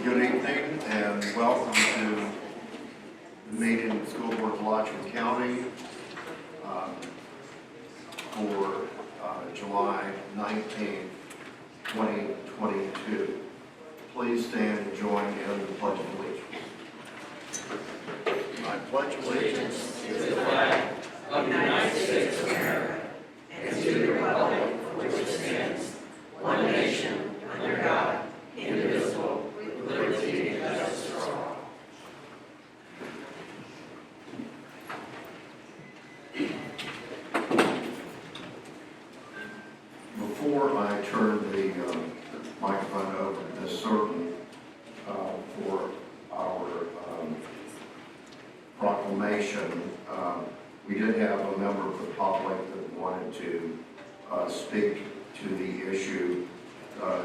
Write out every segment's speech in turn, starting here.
Good evening and welcome to the meeting of the School Board of Alachua County for July 19, 2022. Please stand and join in the Pledge of Allegiance. I pledge allegiance to the flag of the United States of America and to the republic for which it stands, one nation, under God, indivisible, with liberty and justice for all. Before I turn the microphone over to Ms. Certain for our proclamation, we did have a member of the public that wanted to speak to the issue.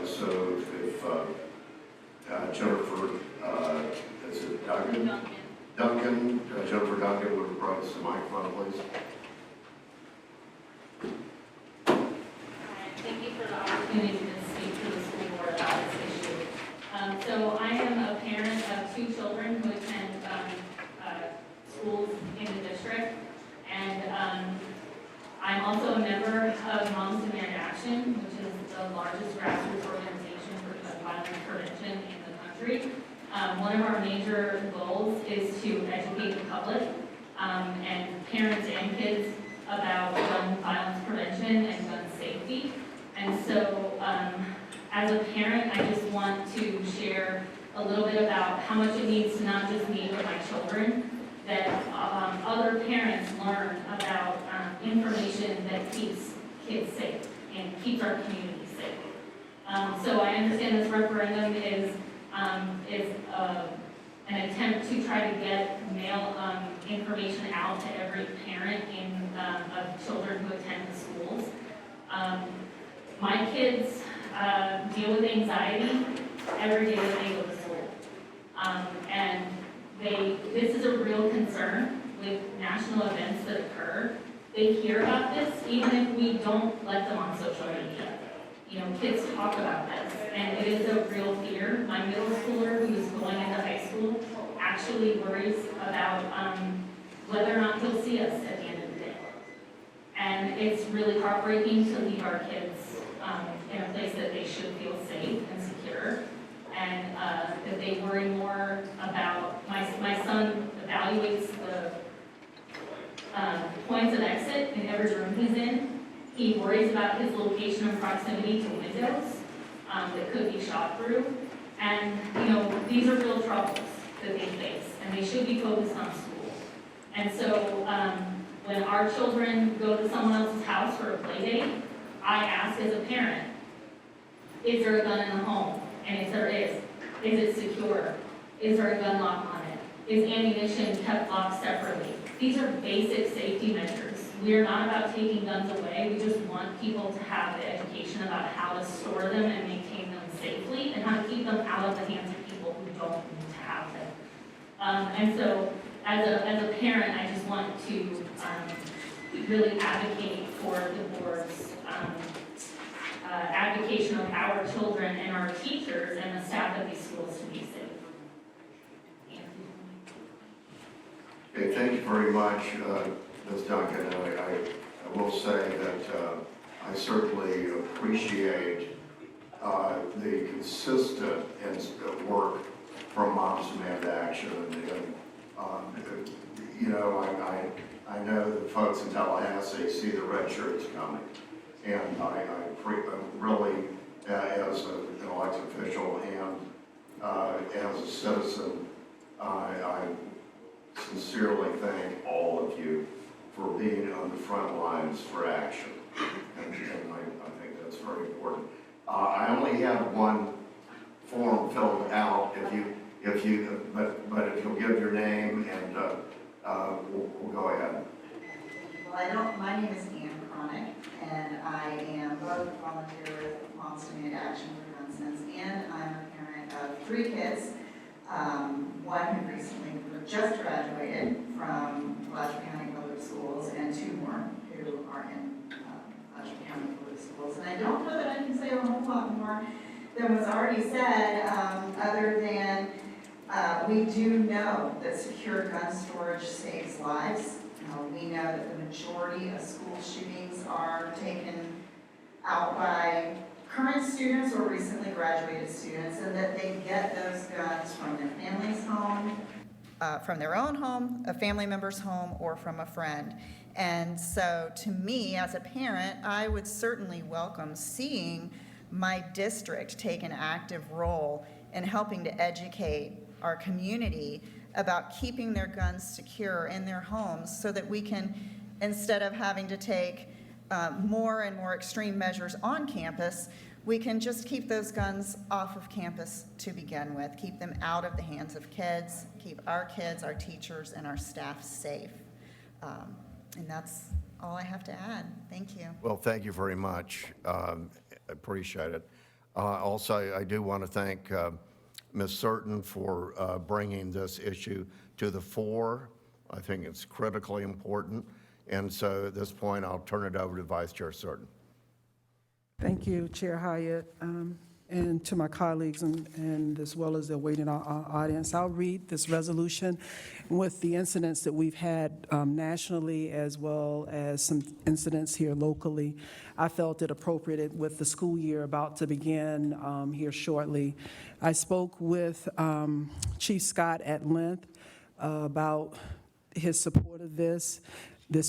So if Jennifer, is it Duncan? Duncan, Jennifer Duncan would approach the microphone, please. Thank you for the opportunity to speak to the school board about this issue. So I am a parent of two children who attend schools in the district, and I'm also a member of Moms Demand Action, which is the largest grassroots organization for gun violence prevention in the country. One of our major goals is to educate the public and parents and kids about gun violence prevention and gun safety. And so as a parent, I just want to share a little bit about how much it means to not just me but my children, that other parents learn about information that keeps kids safe and keeps our community safe. So I understand this referendum is an attempt to try to get mail information out to every parent of children who attend the schools. My kids deal with anxiety every day that they go to school. And this is a real concern with national events that occur. They hear about this even if we don't let them on social media. You know, kids talk about this, and it is a real fear. My middle schooler, who's going into high school, actually worries about whether or not he'll see us at the end of the day. And it's really heartbreaking to leave our kids in a place that they should feel safe and secure, and that they worry more about, my son evaluates the points of exit in every room he's in. He worries about his location and proximity to windows that could be shot through. And, you know, these are real troubles that they face, and they should be focused on school. And so when our children go to someone else's house for a play date, I ask as a parent, is there a gun in the home? And if there is it secure? Is there a gun lock on it? Is ammunition kept locked separately? These are basic safety measures. We are not about taking guns away. We just want people to have the education about how to store them and maintain them safely and how to keep them out of the hands of people who don't need to have them. And so as a parent, I just want to really advocate for the board's advocation of our children and our teachers and the staff of these schools to be safe. Okay, thank you very much, Ms. Duncan. I will say that I certainly appreciate the consistent work from Moms Demand Action. And you know, I know the folks in Tallahassee see the red shirts coming. And I really, as an elected official and as a citizen, I sincerely thank all of you for being on the front lines for action. And I think that's very important. I only have one form filled out. But if you'll give your name and we'll go ahead. Well, my name is Ann Chronic, and I am both a volunteer with Moms Demand Action for Gun Sense, and I'm a parent of 3 kids. One who recently just graduated from Alachua County Public Schools, and 2 more who are in Alachua County Public Schools. And I don't know that I can say a whole lot more than was already said, other than we do know that secure gun storage saves lives. We know that the majority of school shootings are taken out by current students or recently graduated students, and that they get those guns from their family's home, from their own home, a family member's home, or from a friend. And so to me, as a parent, I would certainly welcome seeing my district take an active role in helping to educate our community about keeping their guns secure in their homes so that we can, instead of having to take more and more extreme measures on campus, we can just keep those guns off of campus to begin with, keep them out of the hands of kids, keep our kids, our teachers, and our staff safe. And that's all I have to add. Thank you. Well, thank you very much. Appreciate it. Also, I do want to thank Ms. Certain for bringing this issue to the fore. I think it's critically important. And so at this point, I'll turn it over to Vice Chair Certain. Thank you, Chair Hyatt, and to my colleagues and as well as the waiting audience. I'll read this resolution with the incidents that we've had nationally as well as some incidents here locally. I felt it appropriate with the school year about to begin here shortly. I spoke with Chief Scott at length about his support of this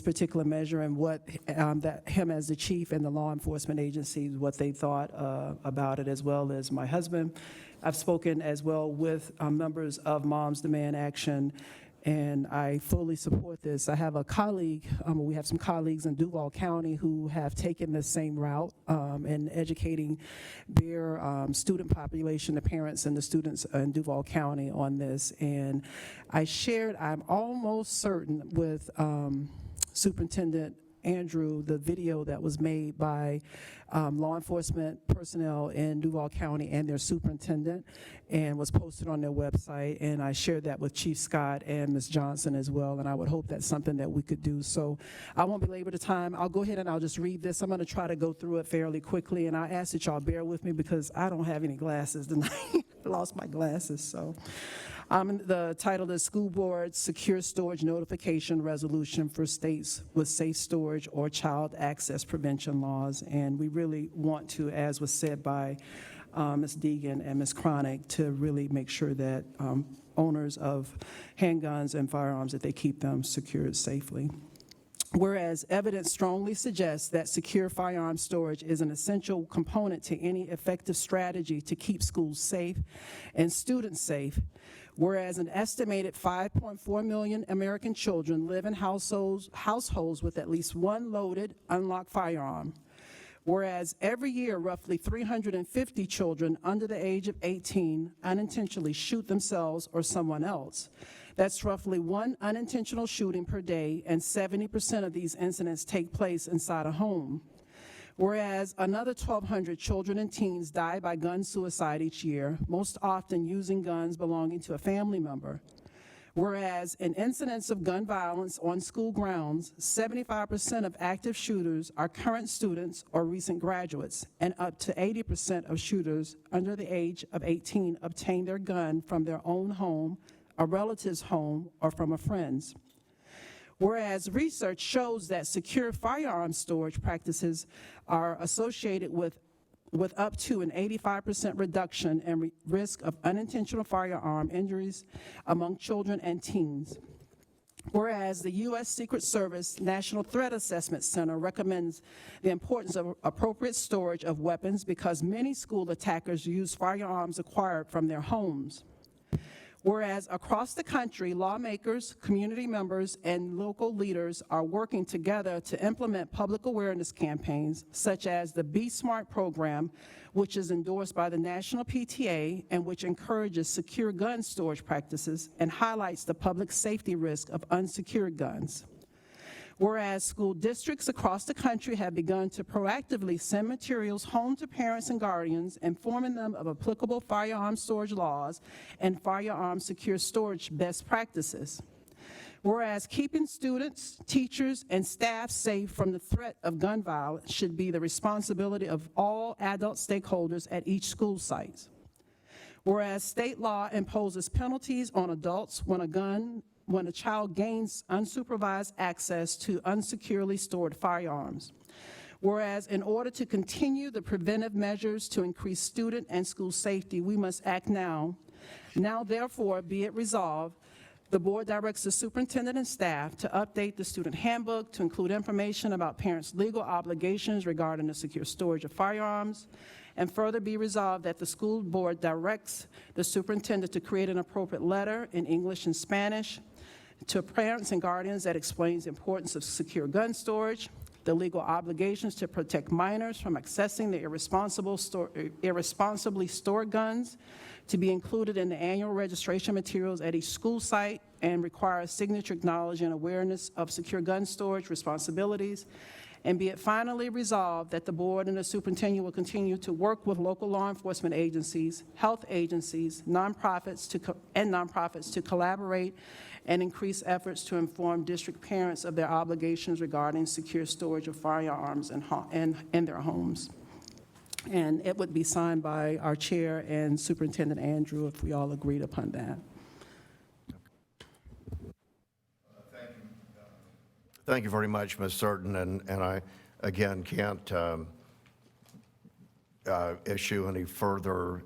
particular measure and what that him as the chief and the law enforcement agencies, what they thought about it, as well as my husband. I've spoken as well with members of Moms Demand Action, and I fully support this. I have a colleague, we have some colleagues in Duval County who have taken the same route in educating their student population, the parents and the students in Duval County on this. And I'm almost certain with Superintendent Andrew, the video that was made by law enforcement personnel in Duval County and their superintendent and was posted on their website, and I shared that with Chief Scott and Ms. Johnson as well, and I would hope that's something that we could do. So I won't belabor the time. I'll go ahead and I'll just read this. I'm going to try to go through it fairly quickly, and I ask that y'all bear with me because I don't have any glasses tonight. I lost my glasses, so. The title is School Board Secure Storage Notification Resolution for States with Safe Storage or Child Access Prevention Laws. And we really want to, as was said by Ms. Deegan and Ms. Cronick, to really make sure that owners of handguns and firearms, that they keep them secured safely. Whereas evidence strongly suggests that secure firearm storage is an essential component to any effective strategy to keep schools safe and students safe. Whereas an estimated 5.4 million American children live in households with at least one loaded, unlocked firearm. Whereas every year, roughly 350 children under the age of 18 unintentionally shoot themselves or someone else. That's roughly one unintentional shooting per day, and 70% of these incidents take place inside a home. Whereas another 1,200 children and teens die by gun suicide each year, most often using guns belonging to a family member. Whereas in incidents of gun violence on school grounds, 75% of active shooters are current students or recent graduates, and up to 80% of shooters under the age of 18 obtain their gun from their own home, a relative's home, or from a friend's. Whereas research shows that secure firearm storage practices are associated with up to an 85% reduction in risk of unintentional firearm injuries among children and teens. Whereas the U.S. Secret Service National Threat Assessment Center recommends the importance of appropriate storage of weapons because many school attackers use firearms acquired from their homes. Whereas across the country, lawmakers, community members, and local leaders are working together to implement public awareness campaigns such as the Be Smart program, which is endorsed by the National PTA and which encourages secure gun storage practices and highlights the public safety risk of unsecured guns. Whereas school districts across the country have begun to proactively send materials home to parents and guardians, informing them of applicable firearm storage laws and firearm secure storage best practices. Whereas keeping students, teachers, and staff safe from the threat of gun violence should be the responsibility of all adult stakeholders at each school site. Whereas state law imposes penalties on adults when a child gains unsupervised access to unsecurely stored firearms. Whereas in order to continue the preventive measures to increase student and school safety, we must act now. Now therefore be it resolved, the board directs the superintendent and staff to update the student handbook to include information about parents' legal obligations regarding the secure storage of firearms, and further be resolved that the school board directs the superintendent to create an appropriate letter in English and Spanish to parents and guardians that explains the importance of secure gun storage, the legal obligations to protect minors from accessing the irresponsibly stored guns, to be included in the annual registration materials at each school site, and require a signature acknowledging awareness of secure gun storage responsibilities. And be it finally resolved that the board and the superintendent will continue to work with local law enforcement agencies, health agencies, nonprofits to collaborate and increase efforts to inform district parents of their obligations regarding secure storage of firearms in their homes. And it would be signed by our chair and Superintendent Andrew if we all agreed upon that. Thank you very much, Ms. Certain, and I, again, can't issue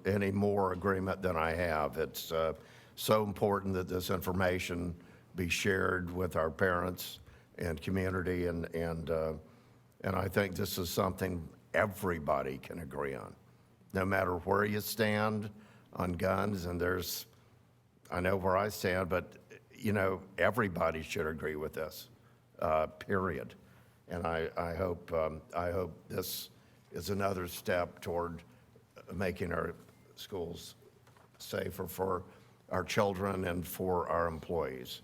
any more agreement than I have. It's so important that this information be shared with our parents and community, and I think this is something everybody can agree on, no matter where you stand on guns. And I know where I stand, but everybody should agree with this. Period. And I hope this is another step toward making our schools safer for our children and for our employees.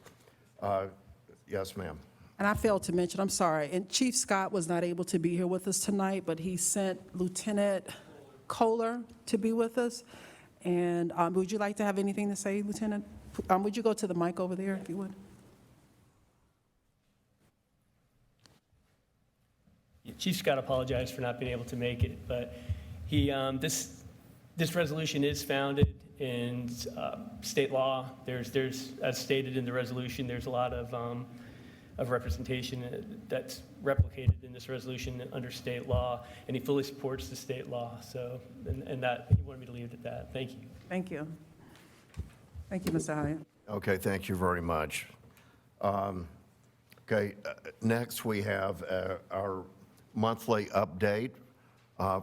Yes, ma'am. And I failed to mention, I'm sorry, and Chief Scott was not able to be here with us tonight, but he sent Lieutenant Kohler to be with us. And would you like to have anything to say, Lieutenant? Would you go to the mic over there, if you would? Chief Scott apologized for not being able to make it, but he this resolution is founded in state law. There's as stated in the resolution, there's a lot of representation that's replicated in this resolution under state law, and he fully supports the state law. So, and that he wanted me to leave it at that. Thank you. Thank you. Thank you, Mr. Hyatt. Okay, thank you very much. Okay, next we have our monthly update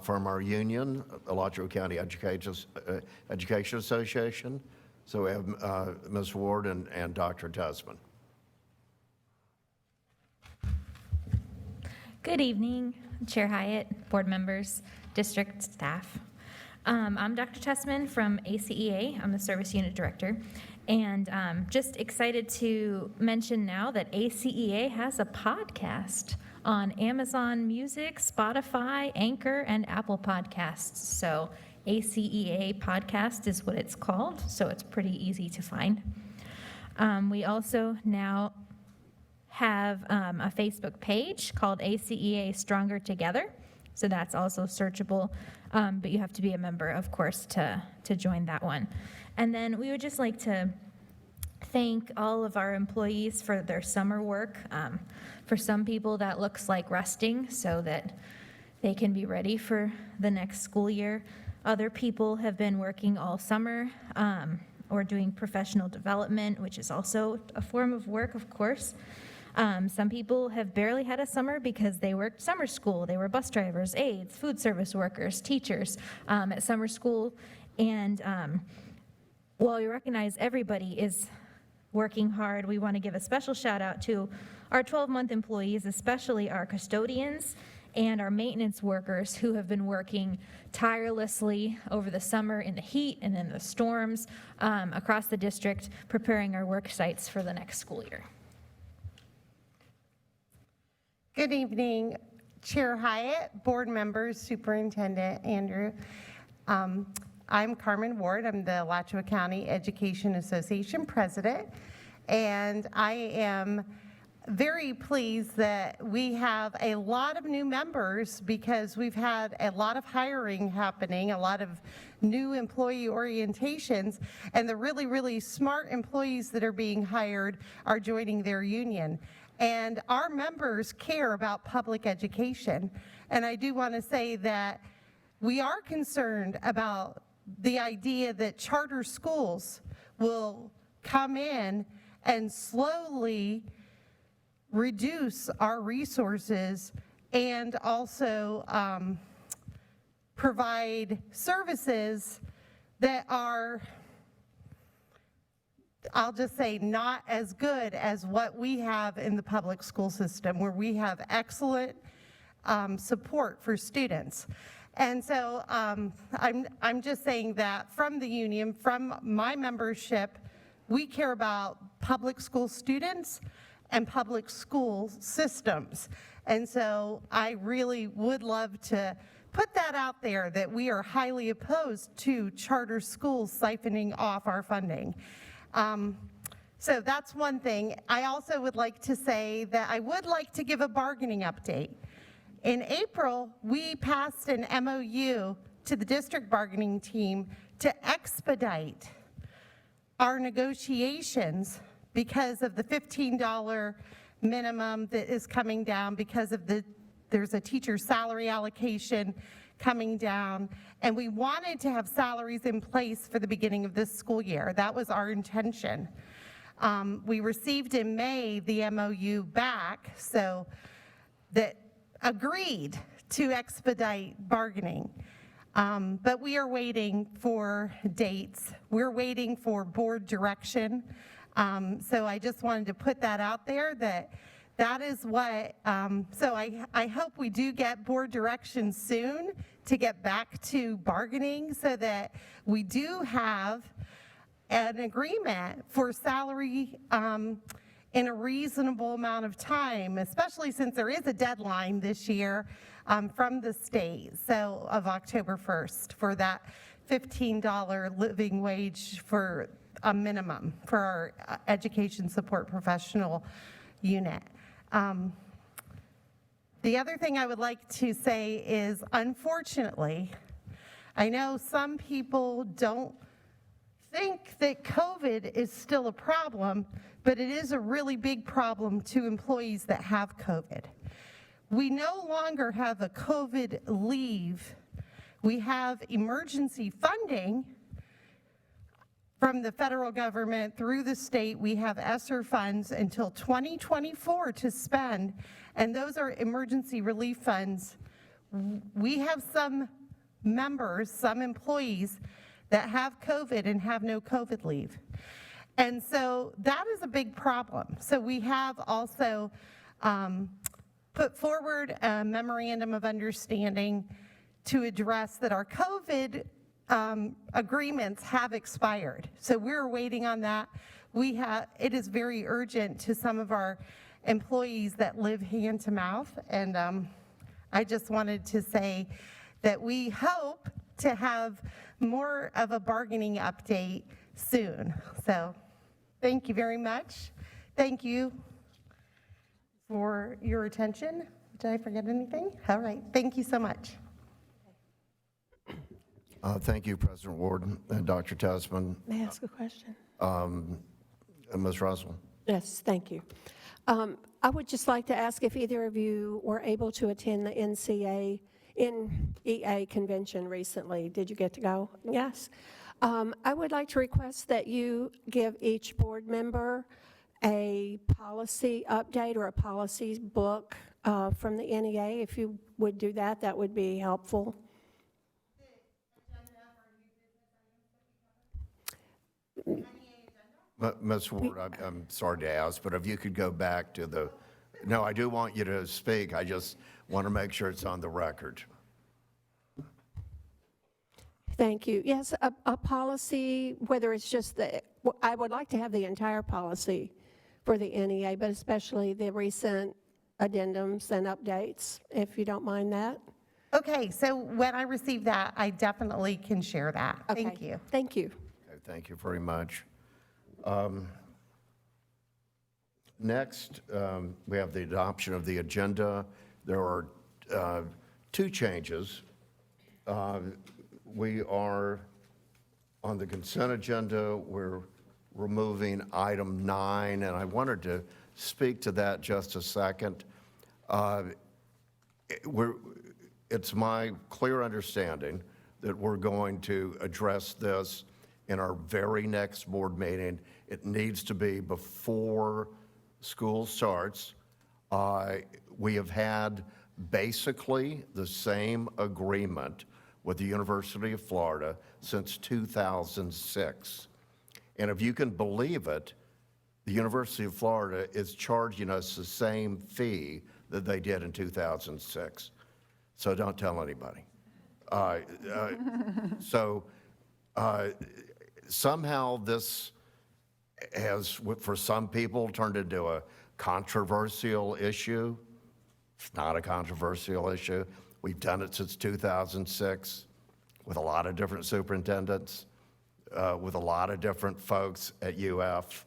from our union, Alachua County Education Association. So we have Ms. Ward and Dr. Tusman. Good evening, Chair Hyatt, board members, district staff. I'm Dr. Tusman from ACEA. I'm the service unit director. And just excited to mention now that ACEA has a podcast on Amazon Music, Spotify, Anchor, and Apple Podcasts. So ACEA podcast is what it's called, so it's pretty easy to find. We also now have a Facebook page called ACEA Stronger Together. So that's also searchable, but you have to be a member, of course, to join that one. And then we would just like to thank all of our employees for their summer work. For some people, that looks like resting so that they can be ready for the next school year. Other people have been working all summer or doing professional development, which is also a form of work, of course. Some people have barely had a summer because they worked summer school. They were bus drivers, aides, food service workers, teachers at summer school. And while we recognize everybody is working hard, we want to give a special shout out to our 12-month employees, especially our custodians and our maintenance workers who have been working tirelessly over the summer in the heat and in the storms across the district, preparing our work sites for the next school year. Good evening, Chair Hyatt, board members, Superintendent Andrew. I'm Carmen Ward. I'm the Alachua County Education Association president, And I am very pleased that we have a lot of new members because we've had a lot of hiring happening, a lot of new employee orientations, and the really, really smart employees that are being hired are joining their union. And our members care about public education. And I do want to say that we are concerned about the idea that charter schools will come in and slowly reduce our resources and also provide services that are, I'll just say, not as good as what we have in the public school system, where we have excellent support for students. And so I'm just saying that from the union, from my membership, we care about public school students and public school systems. And so I really would love to put that out there, that we are highly opposed to charter schools siphoning off our funding. So that's one thing. I also would like to say that I would like to give a bargaining update. In April, we passed an MOU to the district bargaining team to expedite our negotiations because of the $15 minimum that is coming down, because of there's a teacher salary allocation coming down, and we wanted to have salaries in place for the beginning of this school year. That was our intention. We received in May the MOU back, so that agreed to expedite bargaining. But we are waiting for dates. We're waiting for board direction. So I just wanted to put that out there, that is what, so I hope we do get board direction soon to get back to bargaining so that we do have an agreement for salary in a reasonable amount of time, especially since there is a deadline this year from the state, so of October 1st, for that $15 living wage for a minimum for our education support professional unit. The other thing I would like to say is, unfortunately, I know some people don't think that COVID is still a problem, but it is a really big problem to employees that have COVID. We no longer have a COVID leave. We have emergency funding from the federal government through the state. We have ESSER funds until 2024 to spend, and those are emergency relief funds. We have some members, some employees that have COVID and have no COVID leave. And so that is a big problem. So we have also put forward a memorandum of understanding to address that our COVID agreements have expired. So we're waiting on that. It is very urgent to some of our employees that live hand to mouth. And I just wanted to say that we hope to have more of a bargaining update soon. So thank you very much. Thank you for your attention. Did I forget anything? All right, thank you so much. Thank you, President Ward and Dr. Tessman. May I ask a question? Ms. Russell. Yes, thank you. I would just like to ask if either of you were able to attend the NEA convention recently. Did you get to go? Yes. I would like to request that you give each board member a policy update or a policy book from the NEA. If you would do that, that would be helpful. Ms. Ward, I'm sorry to ask, but if you could go back to no, I do want you to speak. I just want to make sure it's on the record. Thank you. Yes, a policy, whether it's just I would like to have the entire policy for the NEA, but especially the recent addendums and updates, if you don't mind that. Okay, so when I receive that, I definitely can share that. Okay. Thank you. Thank you. Okay, thank you very much. Next, we have the adoption of the agenda. There are two changes. We are, on the consent agenda, we're removing item 9, and I wanted to speak to that just a second. It's my clear understanding that we're going to address this in our very next board meeting. It needs to be before school starts. We have had basically the same agreement with the University of Florida since 2006. And if you can believe it, the University of Florida is charging us the same fee that they did in 2006. So don't tell anybody. Somehow this has, for some people, turned into a controversial issue. It's not a controversial issue. We've done it since 2006 with a lot of different superintendents, with a lot of different folks at UF,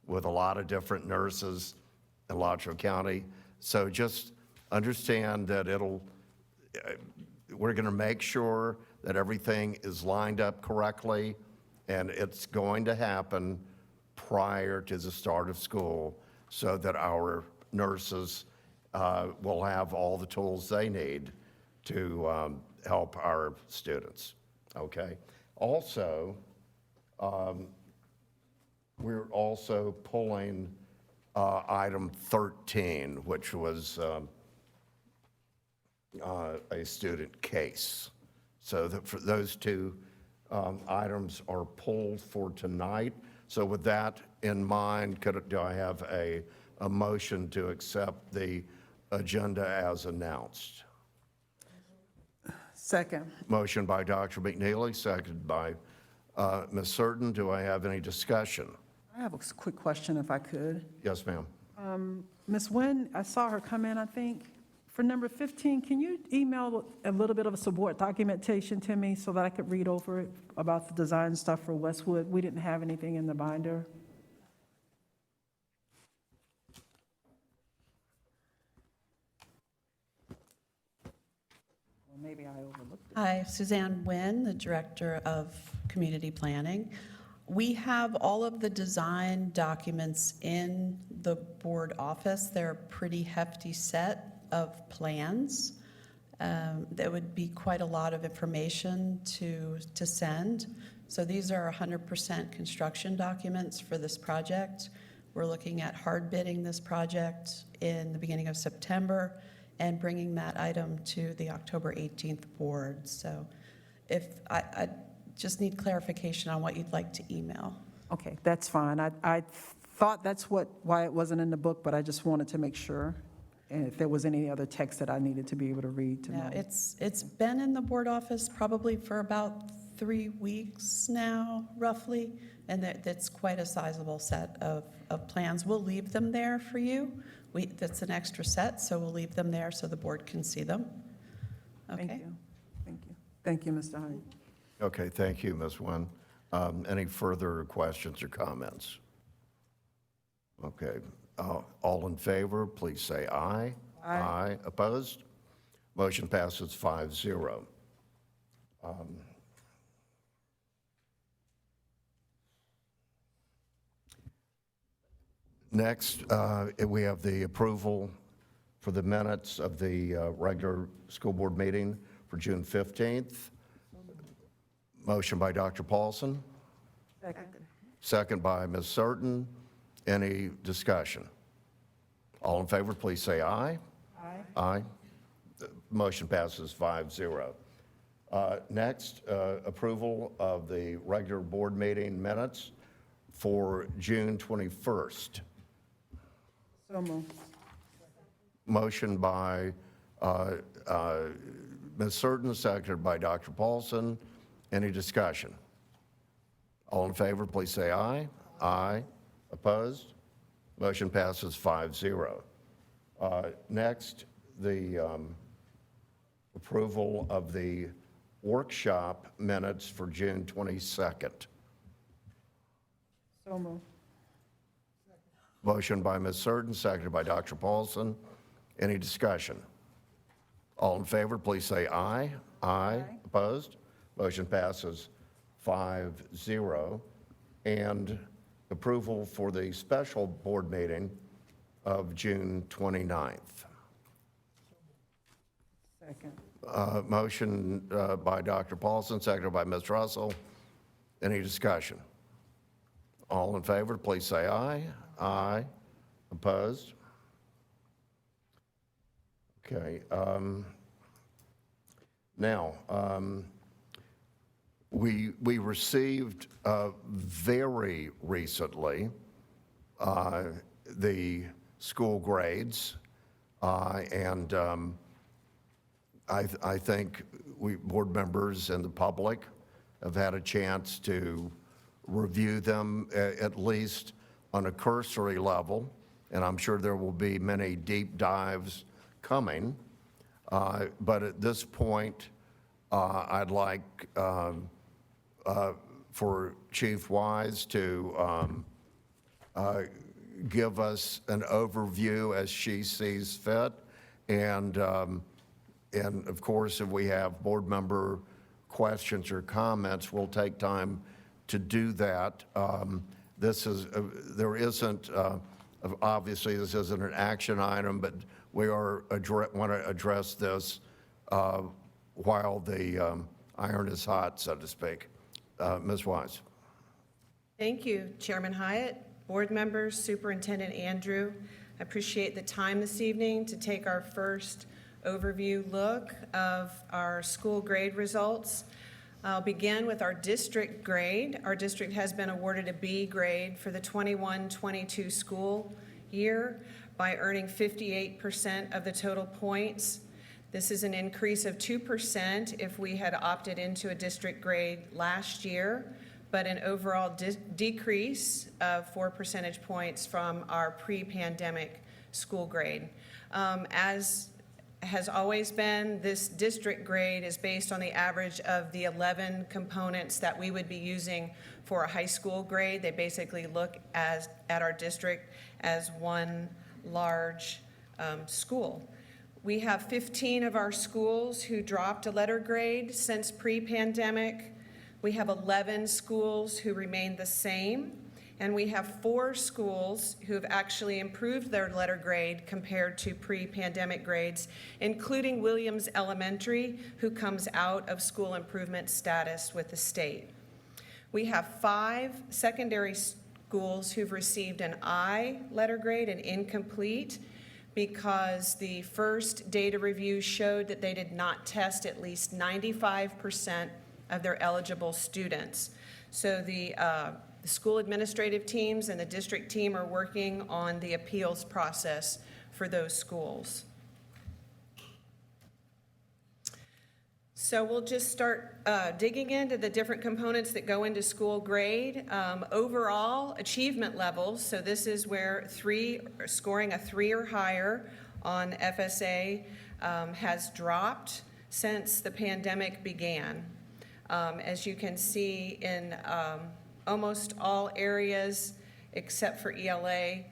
with a lot of different nurses in Alachua County. So just understand that we're going to make sure that everything is lined up correctly, and it's going to happen prior to the start of school so that our nurses will have all the tools they need to help our students, okay? Also, we're also pulling item 13, which was a student case. So for those two items are pulled for tonight. So with that in mind, do I have a motion to accept the agenda as announced? Second. Motion by Dr. McNeely, seconded by Ms. Certain. Do I have any discussion? I have a quick question if I could. Yes, ma'am. Ms. Nguyen, I saw her come in, I think. For number 15, can you email a little bit of a support documentation to me so that I could read over it about the design stuff for Westwood? We didn't have anything in the binder. Well, maybe I overlooked it. Hi, Suzanne Nguyen, the Director of Community Planning. We have all of the design documents in the board office. They're a pretty hefty set of plans. That would be quite a lot of information to send. So these are 100% construction documents for this project. We're looking at hard bidding this project in the beginning of September and bringing that item to the October 18th board. So if I just need clarification on what you'd like to email. Okay, that's fine. I thought that's why it wasn't in the book, but I just wanted to make sure. And if there was any other text that I needed to be able to read to know. Yeah, it's been in the board office probably for about 3 weeks now, roughly, and that's quite a sizable set of plans. We'll leave them there for you. That's an extra set, so we'll leave them there so the board can see them. Okay. Thank you. Thank you. Thank you, Mr. Hyde. Okay, thank you, Ms. Nguyen. Any further questions or comments? Okay. All in favor, please say aye. Aye. Aye. Opposed? Motion passes 5-0. Next, we have the approval for the minutes of the regular school board meeting for June 15th. Motion by Dr. Paulson. Second. Second by Ms. Certain. Any discussion? All in favor, please say aye. Aye. Aye. The motion passes 5-0. Next, approval of the regular board meeting minutes for June 21st. So moved. Motion by Ms. Certain, seconded by Dr. Paulson. Any discussion? All in favor, please say aye. Aye. Opposed? Motion passes 5-0. Next, the approval of the workshop minutes for June 22nd. So moved. Motion by Ms. Surden, seconded by Dr. Paulson. Any discussion? All in favor, please say aye. Aye. Opposed? Motion passes 5-0. And approval for the special board meeting of June 29th. Second. Motion by Dr. Paulson, seconded by Ms. Russell. Any discussion? All in favor, please say aye. Aye. Opposed? Okay. Now, we received very recently the school grades, and I think we board members and the public have had a chance to review them at least on a cursory level, and I'm sure there will be many deep dives coming. But at this point, I'd like for Chief Wise to give us an overview as she sees fit, and of course, if we have board member questions or comments, we'll take time to do that. There isn't, obviously this isn't an action item, but we want to address this while the iron is hot, so to speak. Ms. Wise. Thank you, Chairman Hyatt, board members, Superintendent Andrew. I appreciate the time this evening to take our first overview look of our school grade results. I'll begin with our district grade. Our district has been awarded a B grade for the 21-22 school year by earning 58% of the total points. This is an increase of 2% if we had opted into a district grade last year, but an overall decrease of 4 percentage points from our pre-pandemic school grade. As has always been, this district grade is based on the average of the 11 components that we would be using for a high school grade. They basically look at our district as one large school. We have 15 of our schools who dropped a letter grade since pre-pandemic. We have 11 schools who remained the same, and we have 4 schools who have actually improved their letter grade compared to pre-pandemic grades, including Williams Elementary, who comes out of school improvement status with the state. We have 5 secondary schools who've received an I letter grade, an incomplete, because the first data review showed that they did not test at least 95% of their eligible students. So the school administrative teams and the district team are working on the appeals process for those schools. So we'll just start digging into the different components that go into school grade. Overall achievement levels, so this is where scoring a 3 or higher on FSA has dropped since the pandemic began. As you can see in almost all areas except for ELA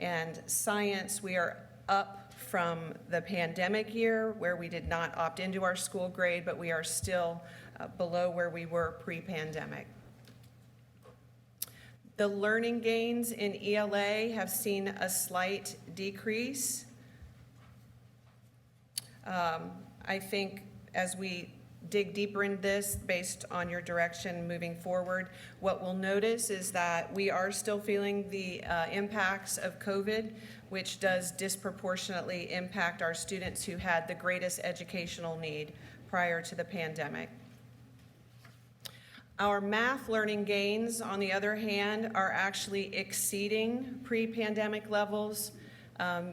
and science, we are up from the pandemic year where we did not opt into our school grade, but we are still below where we were pre-pandemic. The learning gains in ELA have seen a slight decrease. I think as we dig deeper into this based on your direction moving forward, what we'll notice is that we are still feeling the impacts of COVID, which does disproportionately impact our students who had the greatest educational need prior to the pandemic. Our math learning gains, on the other hand, are actually exceeding pre-pandemic levels,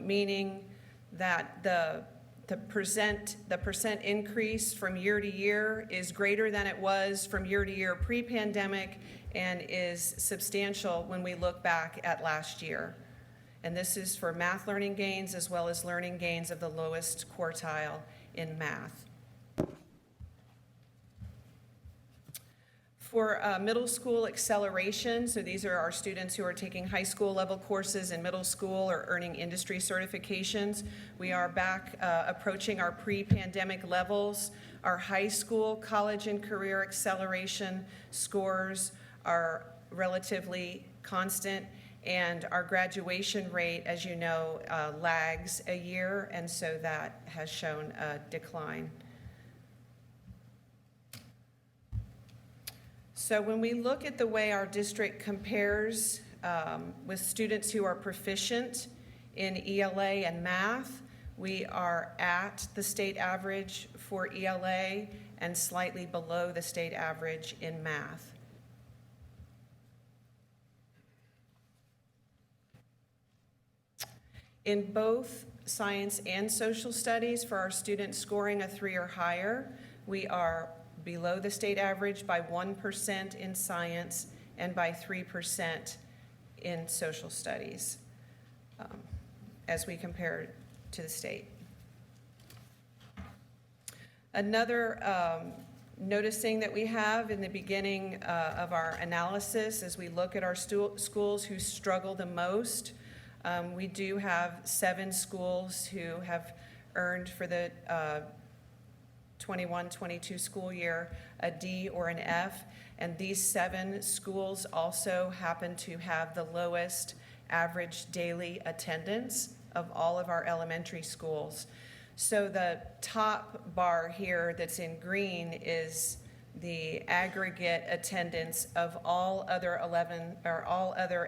meaning that the percent increase from year to year is greater than it was from year to year pre-pandemic and is substantial when we look back at last year. And this is for math learning gains as well as learning gains of the lowest quartile in math. For middle school acceleration, so these are our students who are taking high school level courses in middle school or earning industry certifications. We are back approaching our pre-pandemic levels. Our high school, college, and career acceleration scores are relatively constant, and our graduation rate, as you know, lags a year, and so that has shown a decline. So when we look at the way our district compares with students who are proficient in ELA and math, we are at the state average for ELA and slightly below the state average in math. In both science and social studies, for our students scoring a 3 or higher, we are below the state average by 1% in science and by 3% in social studies as we compare to the state. Another noticing that we have in the beginning of our analysis as we look at our schools who struggle the most, we do have 7 schools who have earned for the 21-22 school year a D or an F, and these 7 schools also happen to have the lowest average daily attendance of all of our elementary schools. So the top bar here that's in green is the aggregate attendance of all other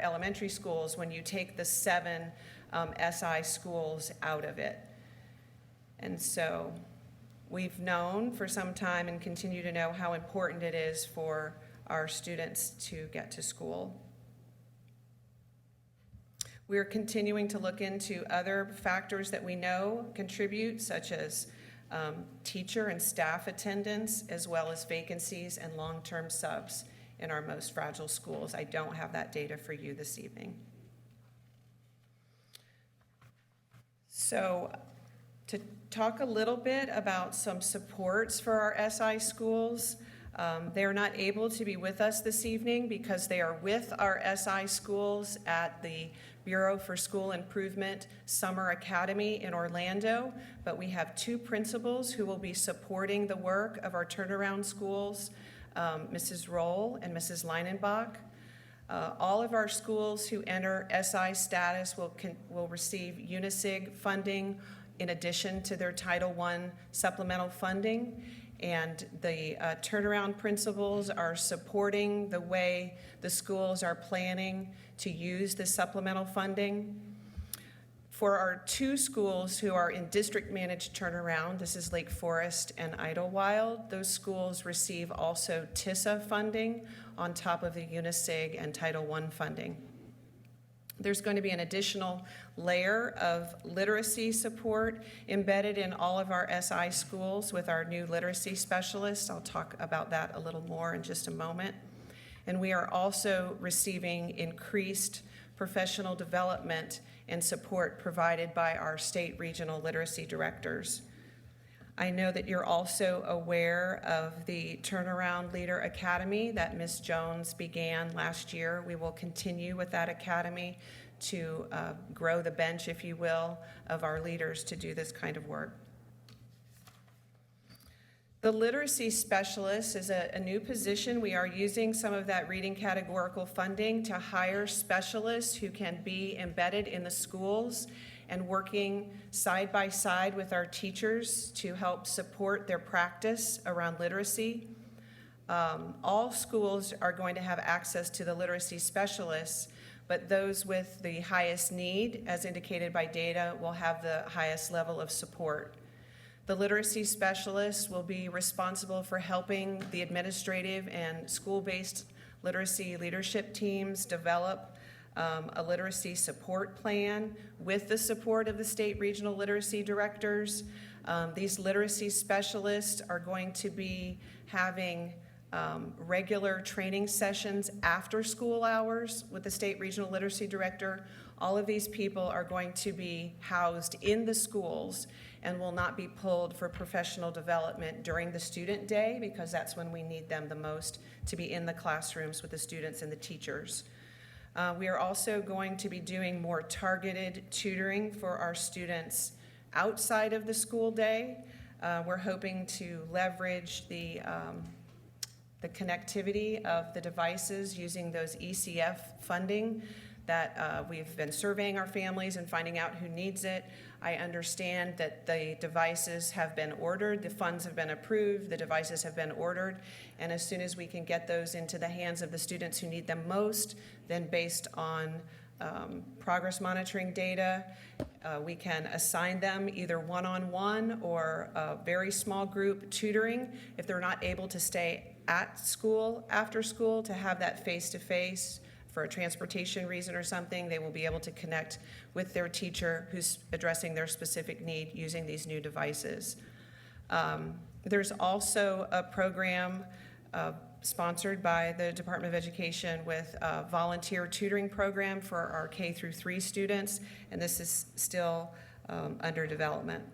elementary schools when you take the 7 SI schools out of it. And so we've known for some time and continue to know how important it is for our students to get to school. We're continuing to look into other factors that we know contribute, such as teacher and staff attendance, as well as vacancies and long-term subs in our most fragile schools. I don't have that data for you this evening. So to talk a little bit about some supports for our SI schools. They're not able to be with us this evening because they are with our SI schools at the Bureau for School Improvement Summer Academy in Orlando, but we have 2 principals who will be supporting the work of our turnaround schools, Mrs. Roll and Mrs. Leinenbach. All of our schools who enter SI status will receive UNISIG funding in addition to their Title I supplemental funding. And the turnaround principals are supporting the way the schools are planning to use the supplemental funding. For our 2 schools who are in district managed turnaround, this is Lake Forest and Idlewild, those schools receive also TISA funding on top of the UNISIG and Title I funding. There's going to be an additional layer of literacy support embedded in all of our SI schools with our new literacy specialists. I'll talk about that a little more in just a moment. And we are also receiving increased professional development and support provided by our state regional literacy directors. I know that you're also aware of the Turnaround Leader Academy that Ms. Jones began last year. We will continue with that academy to grow the bench, if you will, of our leaders to do this kind of work. The literacy specialist is a new position. We are using some of that reading categorical funding to hire specialists who can be embedded in the schools and working side by side with our teachers to help support their practice around literacy. All schools are going to have access to the literacy specialists, but those with the highest need, as indicated by data, will have the highest level of support. The literacy specialist will be responsible for helping the administrative and school-based literacy leadership teams develop a literacy support plan with the support of the state regional literacy directors. These literacy specialists are going to be having regular training sessions after school hours with the state regional literacy director. All of these people are going to be housed in the schools, and will not be pulled for professional development during the student day, because that's when we need them the most to be in the classrooms with the students and the teachers. We are also going to be doing more targeted tutoring for our students outside of the school day. We're hoping to leverage the connectivity of the devices using those ECF funding that we've been surveying our families and finding out who needs it. I understand that the devices have been ordered, the funds have been approved, the devices have been ordered, and as soon as we can get those into the hands of the students who need them most, then based on progress monitoring data, we can assign them either one-on-one or a very small group tutoring if they're not able to stay at school after school to have that face-to-face for a transportation reason or something. They will be able to connect with their teacher who's addressing their specific need using these new devices. There's also a program sponsored by the Department of Education with a volunteer tutoring program for our K through 3 students, and this is still under development.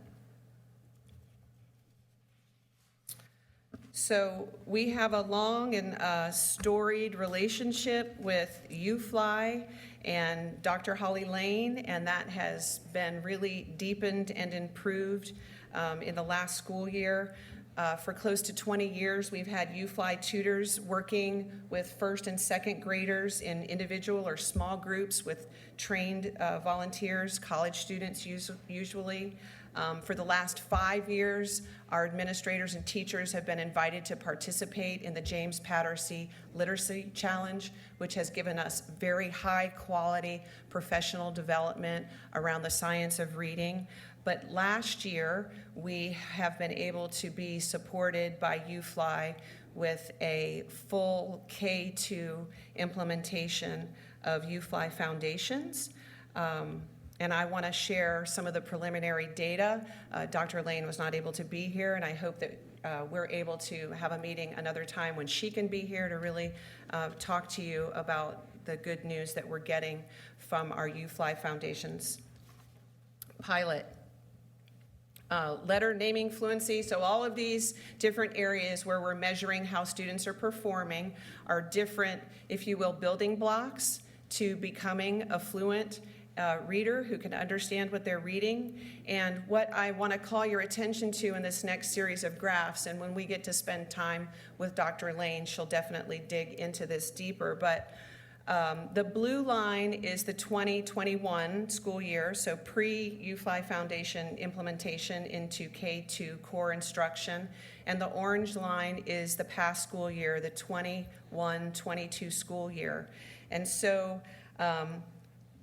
So we have a long and storied relationship with UFly and Dr. Holly Lane, and that has been really deepened and improved in the last school year. For close to 20 years, we've had UFly tutors working with first and second graders in individual or small groups with trained volunteers, college students usually. For the last 5 years, our administrators and teachers have been invited to participate in the James Patterson Literacy Challenge, which has given us very high quality professional development around the science of reading. But last year, we have been able to be supported by UFly with a full K2 implementation of UFly Foundations. And I want to share some of the preliminary data. Dr. Lane was not able to be here, and I hope that we're able to have a meeting another time when she can be here to really talk to you about the good news that we're getting from our UFly Foundations pilot. Letter naming fluency. So all of these different areas where we're measuring how students are performing are different, if you will, building blocks to becoming a fluent reader who can understand what they're reading. And what I want to call your attention to in this next series of graphs, and when we get to spend time with Dr. Lane, she'll definitely dig into this deeper, but the blue line is the 2021 school year, so pre-UFly Foundation implementation into K2 core instruction, and the orange line is the past school year, the 21-22 school year. And so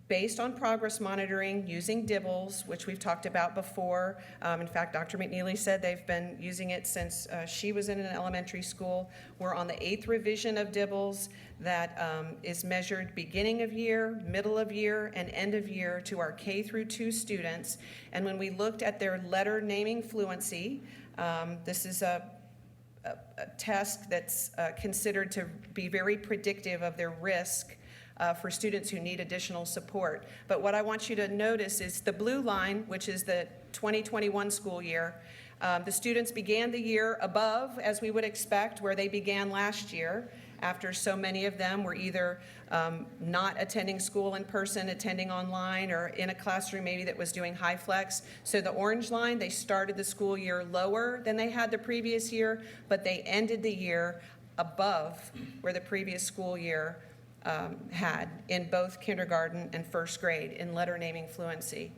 based on progress monitoring using DIBELS, which we've talked about before. In fact, Dr. McNeely said they've been using it since she was in an elementary school. We're on the 8th revision of DIBELS that is measured beginning of year, middle of year, and end of year to our K through 2 students. And when we looked at their letter naming fluency, this is a test that's considered to be very predictive of their risk for students who need additional support. But what I want you to notice is the blue line, which is the 2021 school year. The students began the year above, as we would expect, where they began last year, after so many of them were either not attending school in person, attending online, or in a classroom maybe that was doing high flex. So the orange line, they started the school year lower than they had the previous year, but they ended the year above where the previous school year had in both kindergarten and first grade in letter naming fluency.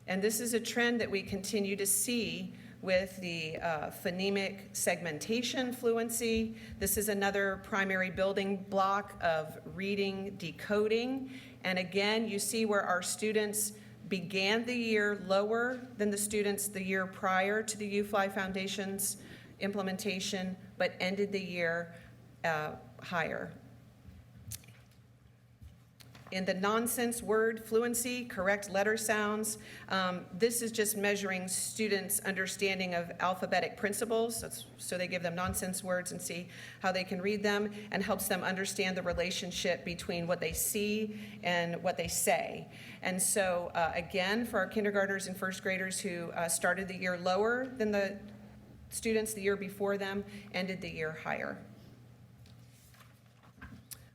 And this is a trend that we continue to see with the phonemic segmentation fluency. This is another primary building block of reading decoding. And again, you see where our students began the year lower than the students the year prior to the UFly Foundations implementation, but ended the year higher. In the nonsense word fluency, correct letter sounds, this is just measuring students' understanding of alphabetic principles. So they give them nonsense words and see how they can read them, and helps them understand the relationship between what they see and what they say. And so again, for our kindergartners and first graders who started the year lower than the students the year before them, ended the year higher.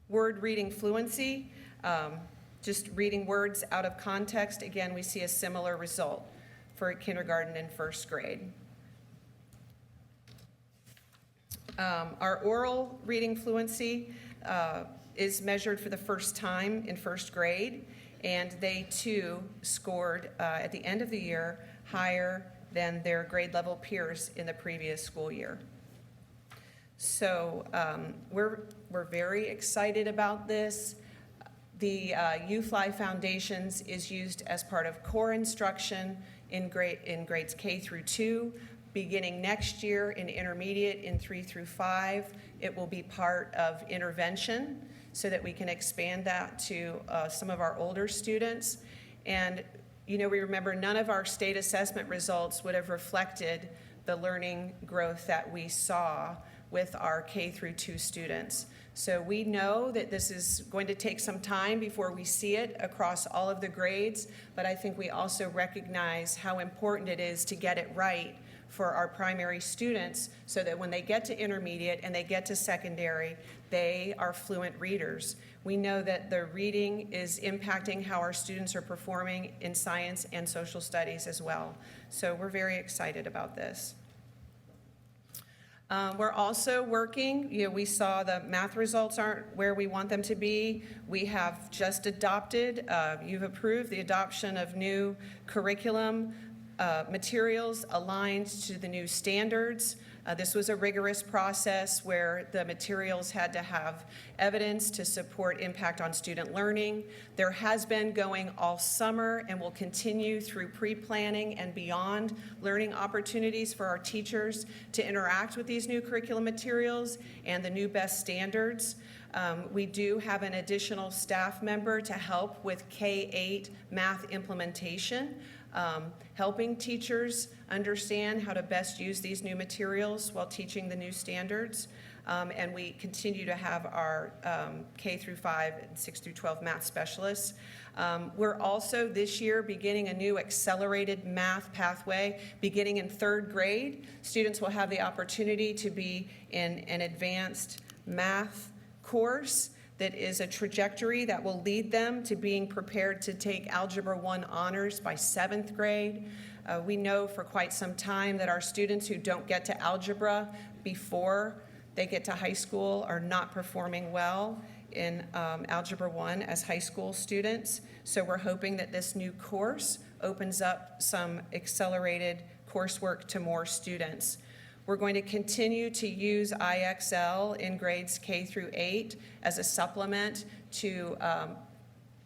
Word reading fluency, just reading words out of context. Again, we see a similar result for kindergarten and first grade. Our oral reading fluency is measured for the first time in first grade, and they too scored at the end of the year higher than their grade level peers in the previous school year. So we're very excited about this. The UFly Foundations is used as part of core instruction in grades K through 2. Beginning next year in intermediate in 3 through 5, it will be part of intervention so that we can expand that to some of our older students. And we remember none of our state assessment results would have reflected the learning growth that we saw with our K through 2 students. So we know that this is going to take some time before we see it across all of the grades, but I think we also recognize how important it is to get it right for our primary students so that when they get to intermediate and they get to secondary, they are fluent readers. We know that the reading is impacting how our students are performing in science and social studies as well. So we're very excited about this. We're also working, we saw the math results aren't where we want them to be. We have just adopted, you've approved the adoption of new curriculum materials aligned to the new standards. This was a rigorous process where the materials had to have evidence to support impact on student learning. There has been going all summer and will continue through pre-planning and beyond learning opportunities for our teachers to interact with these new curriculum materials and the new best standards. We do have an additional staff member to help with K-8 math implementation, helping teachers understand how to best use these new materials while teaching the new standards. And we continue to have our K through 5 and 6 through 12 math specialists. We're also this year beginning a new accelerated math pathway. Beginning in 3rd grade, students will have the opportunity to be in an advanced math course that is a trajectory that will lead them to being prepared to take Algebra 1 honors by 7th grade. We know for quite some time that our students who don't get to algebra before they get to high school are not performing well in Algebra 1 as high school students. So we're hoping that this new course opens up some accelerated coursework to more students. We're going to continue to use IXL in grades K through 8 as a supplement to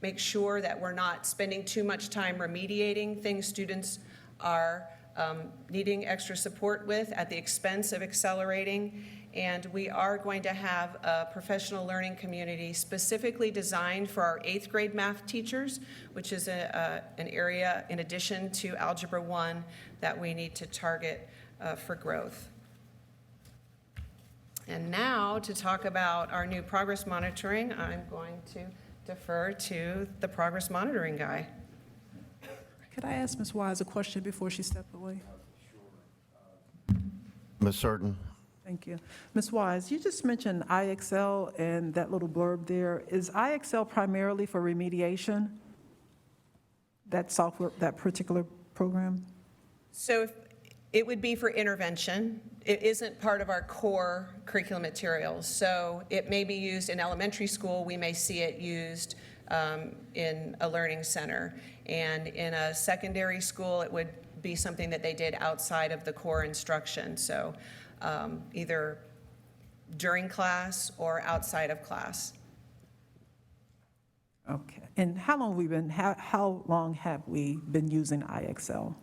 make sure that we're not spending too much time remediating things students are needing extra support with at the expense of accelerating. And we are going to have a professional learning community specifically designed for our 8th grade math teachers, which is an area in addition to Algebra 1 that we need to target for growth. And now to talk about our new progress monitoring, I'm going to defer to the progress monitoring guy. Could I ask Ms. Wise a question before she stepped away? Ms. Certain? Thank you. Ms. Wise, you just mentioned IXL and that little blurb there. Is IXL primarily for remediation? That software, that particular program? So it would be for intervention. It isn't part of our core curriculum materials. So it may be used in elementary school. We may see it used in a learning center. And in a secondary school, it would be something that they did outside of the core instruction. So either during class or outside of class. Okay. And how long have we been using IXL?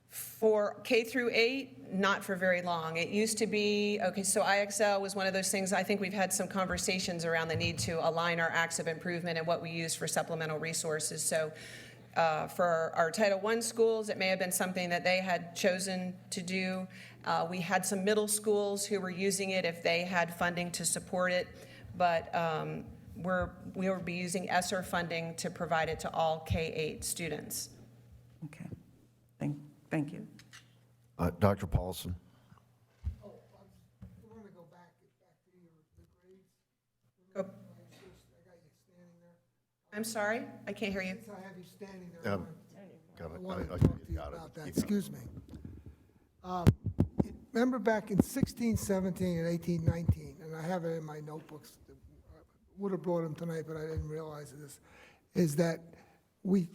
For K through 8, not for very long. It used to be, okay, so IXL was one of those things, I think we've had some conversations around the need to align our acts of improvement and what we use for supplemental resources. So for our Title I schools, it may have been something that they had chosen to do. We had some middle schools who were using it if they had funding to support it, but we will be using ESSER funding to provide it to all K-8 students. Okay, thank you. Dr. Paulson? I want to go back to the grades. Go. I got you standing there. I'm sorry, I can't hear you. Since I have you standing there, I want to Got it. talk to you about that. Excuse me. Remember back in 16, 17, and 18, 19, and I have it in my notebooks, would have brought them tonight, but I didn't realize this, is that we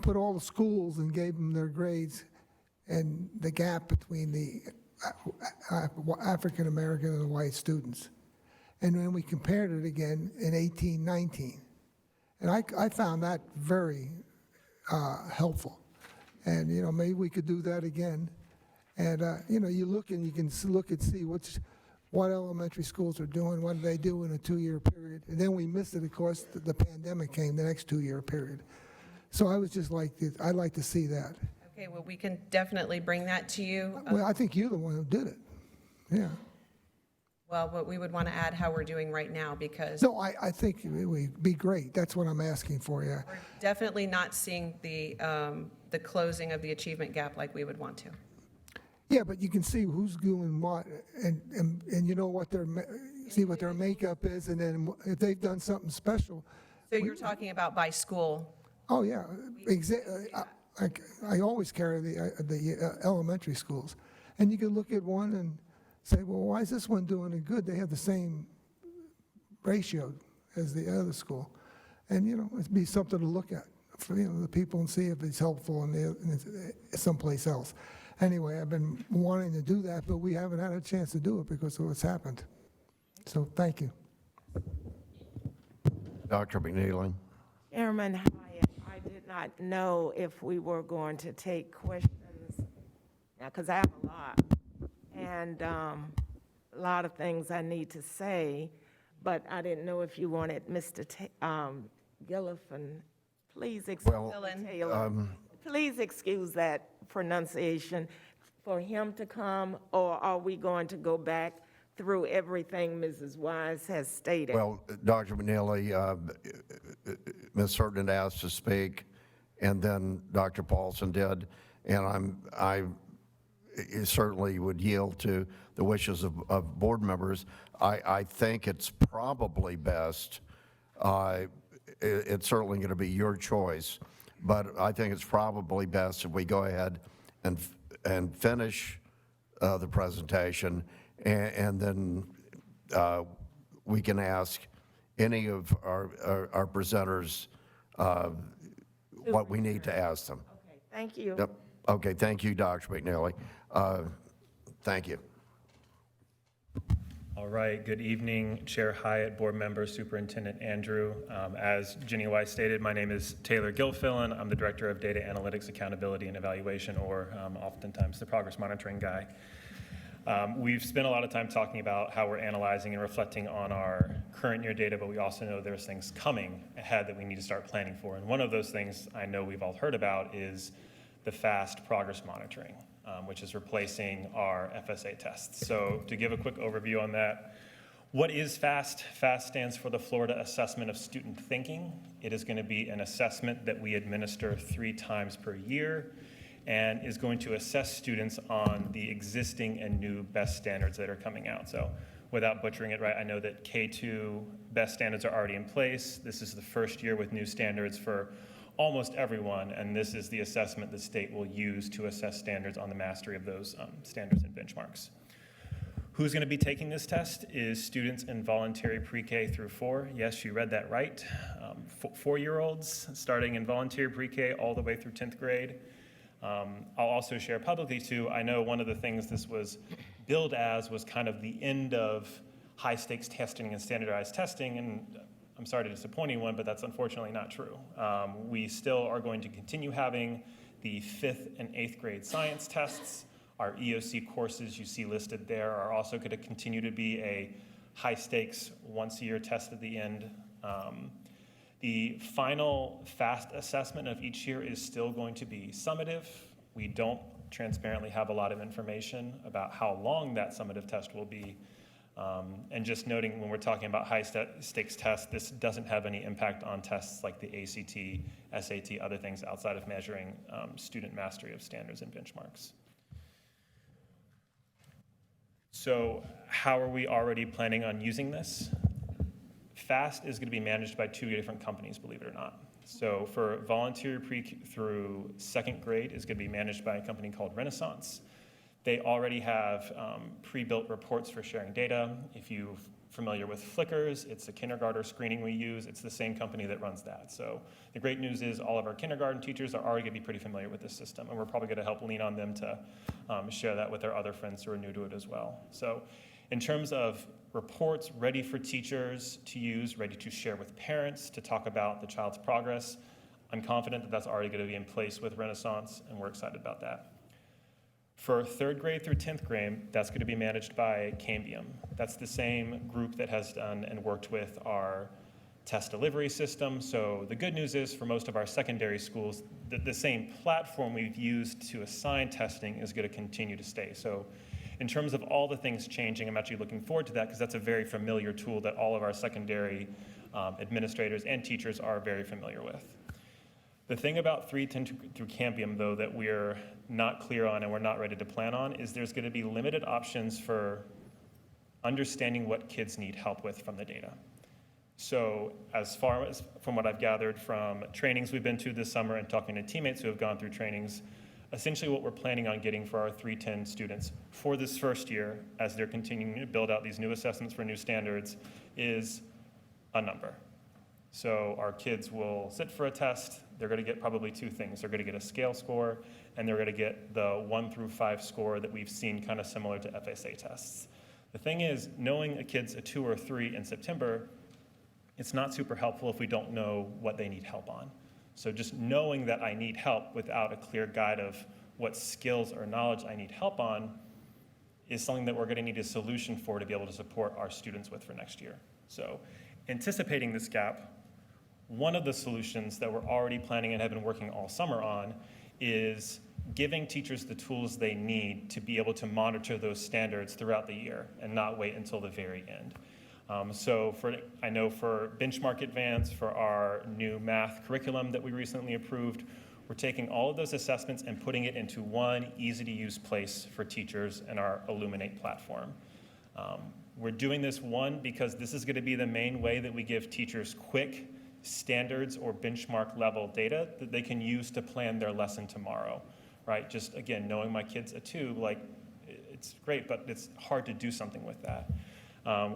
put all the schools and gave them their grades and the gap between the African American and the white students. And then we compared it again in 18, 19. And I found that very helpful. And, maybe we could do that again. And, you look and you can look and see what elementary schools are doing, what do they do in a 2-year period. And then we missed it, of course, the pandemic came the next 2-year period. So I was just I'd like to see that. Okay, well, we can definitely bring that to you. Well, I think you're the one who did it. Yeah. Well, but we would want to add how we're doing right now because No, I think it would be great. That's what I'm asking for you. we're definitely not seeing the closing of the achievement gap like we would want to. Yeah, but you can see who's doing what, and you know what see what their makeup is, and then if they've done something special. So you're talking about by school. Oh, yeah. I always carry the elementary schools. And you can look at one and say, well, why is this one doing it good? They have the same ratio as the other school. And, it'd be something to look at for, the people and see if it's helpful in someplace else. Anyway, I've been wanting to do that, but we haven't had a chance to do it because of what's happened. So thank you. Dr. McNeely? Chairman Hyatt, I did not know if we were going to take questions, because I have a lot, and a lot of things I need to say, but I didn't know if you wanted Mr. Gillifan, please excuse Taylor. Please excuse that pronunciation, for him to come, or are we going to go back through everything Mrs. Wise has stated? Well, Dr. McNeely, Ms. Herndon asked to speak, and then Dr. Paulson did, and I certainly would yield to the wishes of board members. I think it's probably best, it's certainly going to be your choice, but I think it's probably best if we go ahead and finish the presentation, and then we can ask any of our presenters what we need to ask them. Okay, thank you. Yep. Okay, thank you, Dr. McNeely. Thank you. All right, good evening, Chair Hyatt, board members, Superintendent Andrew. As Ginny Weiss stated, my name is Taylor Gilfillan. I'm the Director of Data Analytics, Accountability, and Evaluation, or oftentimes the progress monitoring guy. We've spent a lot of time talking about how we're analyzing and reflecting on our current year data, but we also know there's things coming ahead that we need to start planning for. And one of those things I know we've all heard about is the FAST progress monitoring, which is replacing our FSA tests. So to give a quick overview on that, what is FAST? FAST stands for the Florida Assessment of Student Thinking. It is going to be an assessment that we administer 3 times per year and is going to assess students on the existing and new best standards that are coming out. So without butchering it right, I know that K2 best standards are already in place. This is the first year with new standards for almost everyone, and this is the assessment the state will use to assess standards on the mastery of those standards and benchmarks. Who's going to be taking this test is students in voluntary pre-K through 4. Yes, you read that right. 4-year-olds starting in voluntary pre-K all the way through 10th grade. I'll also share publicly too, I know one of the things this was billed as was kind of the end of high stakes testing and standardized testing, and I'm sorry to disappoint anyone, but that's unfortunately not true. We still are going to continue having the 5th and 8th grade science tests. Our EOC courses you see listed there are also going to continue to be a high-stakes, once-a-year test at the end. The final FAST assessment of each year is still going to be summative. We don't transparently have a lot of information about how long that summative test will be. And just noting, when we're talking about high-stakes tests, this doesn't have any impact on tests like the ACT, SAT, other things outside of measuring student mastery of standards and benchmarks. So how are we already planning on using this? FAST is going to be managed by 2 different companies, believe it or not. So for voluntary pre through 2nd grade is going to be managed by a company called Renaissance. They already have pre-built reports for sharing data. If you're familiar with Flickrs, it's a kindergarten screening we use. It's the same company that runs that. So the great news is all of our kindergarten teachers are already going to be pretty familiar with this system, and we're probably going to help lean on them to share that with their other friends who are new to it as well. So in terms of reports ready for teachers to use, ready to share with parents to talk about the child's progress, I'm confident that that's already going to be in place with Renaissance, and we're excited about that. For 3rd grade through 10th grade, that's going to be managed by Cambium. That's the same group that has done and worked with our test delivery system. So the good news is for most of our secondary schools, the same platform we've used to assign testing is going to continue to stay. So in terms of all the things changing, I'm actually looking forward to that because that's a very familiar tool that all of our secondary administrators and teachers are very familiar with. The thing about 310 through Cambium, though, that we're not clear on and we're not ready to plan on is there's going to be limited options for understanding what kids need help with from the data. So as far as from what I've gathered from trainings we've been to this summer and talking to teammates who have gone through trainings, essentially what we're planning on getting for our 310 students for this first year, as they're continuing to build out these new assessments for new standards, is a number. So our kids will sit for a test. They're going to get probably 2 things. They're going to get a scale score, and they're going to get the 1 through 5 score that we've seen kind of similar to FSA tests. The thing is, knowing a kid's a 2 or 3 in September, it's not super helpful if we don't know what they need help on. So just knowing that I need help without a clear guide of what skills or knowledge I need help on is something that we're going to need a solution for to be able to support our students with for next year. So anticipating this gap, one of the solutions that we're already planning and have been working all summer on is giving teachers the tools they need to be able to monitor those standards throughout the year and not wait until the very end. So I know for Benchmark Advance, for our new math curriculum that we recently approved, we're taking all of those assessments and putting it into one easy-to-use place for teachers in our Illuminate platform. We're doing this, one, because this is going to be the main way that we give teachers quick standards or benchmark level data that they can use to plan their lesson tomorrow, right? Just, again, knowing my kid's a 2, like, it's great, but it's hard to do something with that.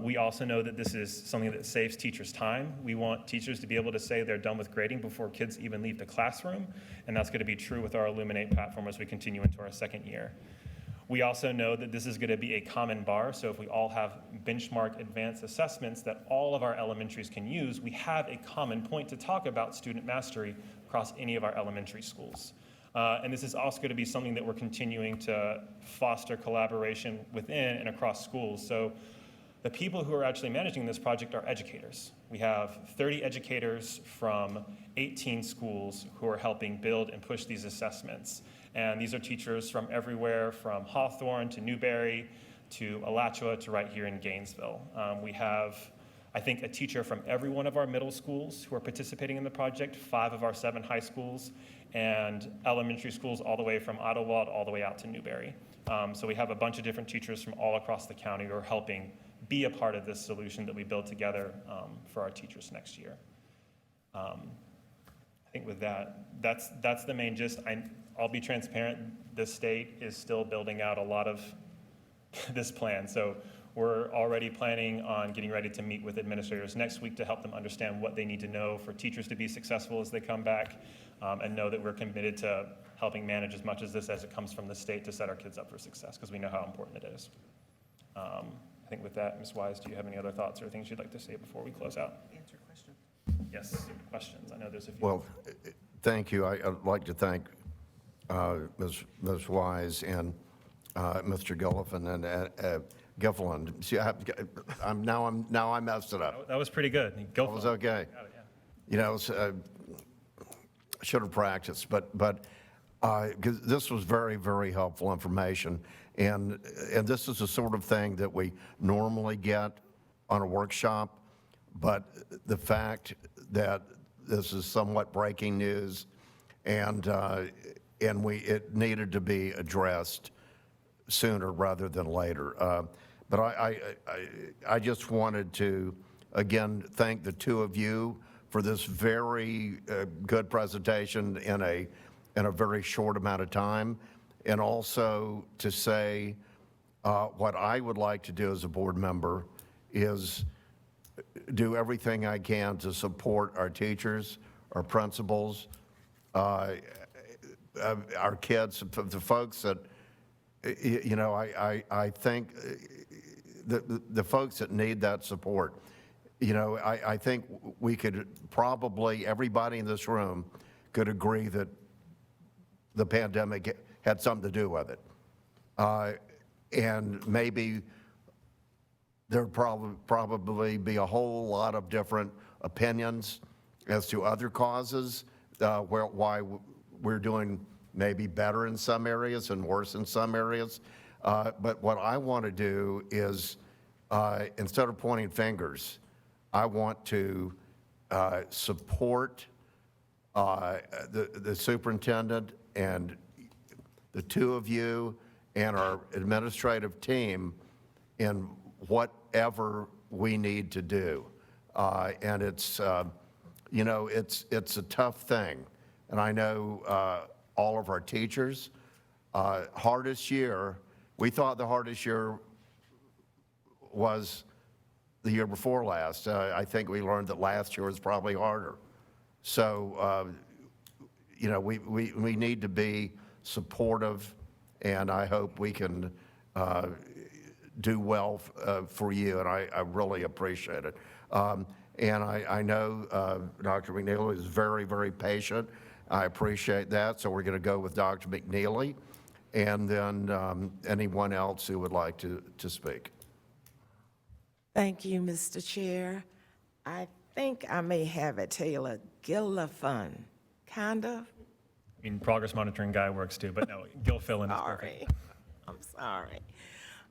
We also know that this is something that saves teachers time. We want teachers to be able to say they're done with grading before kids even leave the classroom, and that's going to be true with our Illuminate platform as we continue into our 2nd year. We also know that this is going to be a common bar, so if we all have benchmark advanced assessments that all of our elementaries can use, we have a common point to talk about student mastery across any of our elementary schools. And this is also going to be something that we're continuing to foster collaboration within and across schools. So the people who are actually managing this project are educators. We have 30 educators from 18 schools who are helping build and push these assessments. And these are teachers from everywhere from Hawthorne to Newberry to Alachua to right here in Gainesville. We have, I think, a teacher from every one of our middle schools who are participating in the project, 5 of our 7 high schools, and elementary schools all the way from Ottawa all the way out to Newberry. So we have a bunch of different teachers from all across the county who are helping be a part of this solution that we build together for our teachers next year. I think with that, that's the main gist. I'll be transparent, the state is still building out a lot of this plan. So we're already planning on getting ready to meet with administrators next week to help them understand what they need to know for teachers to be successful as they come back, and know that we're committed to helping manage as much of this as it comes from the state to set our kids up for success, because we know how important it is. I think with that, Ms. Wise, do you have any other thoughts or things you'd like to say before we close out? Answer question. Yes, questions. I know there's a few. Well, thank you. I'd like to thank Ms. Wise and Mr. Gilliffin and Gilliland. See, now I messed it up. That was pretty good. It Go was for it. okay. Got it, yeah. You know, should have practiced, but 'cause this was very, very helpful information. And this is the sort of thing that we normally get on a workshop, but the fact that this is somewhat breaking news and it needed to be addressed sooner rather than later. But I just wanted to, again, thank the two of you for this very good presentation in a very short amount of time, and also to say what I would like to do as a board member is do everything I can to support our teachers, our principals, our kids, the folks that, you know, I think the folks that need that support. You know, I think we could probably, everybody in this room could agree that the pandemic had something to do with it. And maybe there'd probably be a whole lot of different opinions as to other causes, why we're doing maybe better in some areas and worse in some areas. But what I want to do is, instead of pointing fingers, I want to support the superintendent and the two of you and our administrative team in whatever we need to do. And it's, you know, it's a tough thing. And I know all of our teachers, hardest year, we thought the hardest year was the year before last. I think we learned that last year was probably harder. So, you know, we need to be supportive, and I hope we can do well for you, and I really appreciate it. And I know Dr. McNeely is very, very patient. I appreciate that, so we're going to go with Dr. McNeely, and then anyone else who would like to speak. Thank you, Mr. Chair. I think I may have it, Taylor Gilliffin, kind of. I mean, progress monitoring guy works too, but no, Gil Fillin is perfect. Sorry, I'm sorry.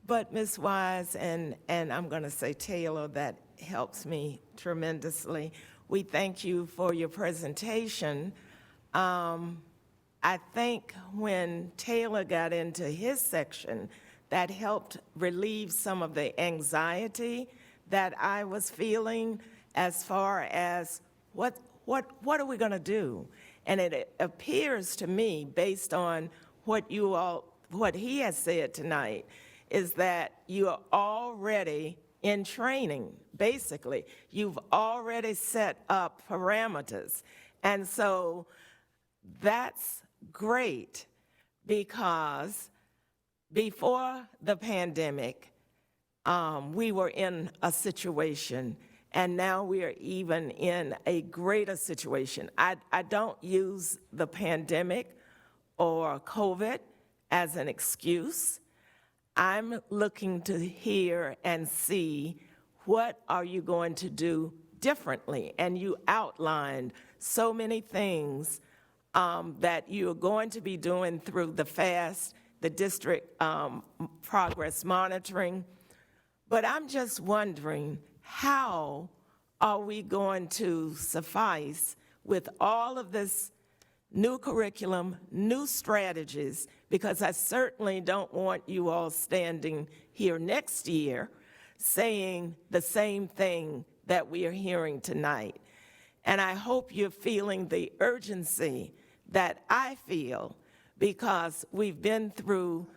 But Ms. Wise, and I'm going to say Taylor, that helps me tremendously. We thank you for your presentation. I think when Taylor got into his section, that helped relieve some of the anxiety that I was feeling as far as what are we going to do? And it appears to me, based on what he has said tonight, is that you are already in training, basically. You've already set up parameters. And so that's great, because before the pandemic, we were in a situation, and now we are even in a greater situation. I don't use the pandemic or COVID as an excuse. I'm looking to hear and see, what are you going to do differently? And you outlined so many things that you're going to be doing through the FAST, the district progress monitoring. But I'm just wondering, how are we going to suffice with all of this new curriculum, new strategies? Because I certainly don't want you all standing here next year saying the same thing that we are hearing tonight. And I hope you're feeling the urgency that I feel, because we've been through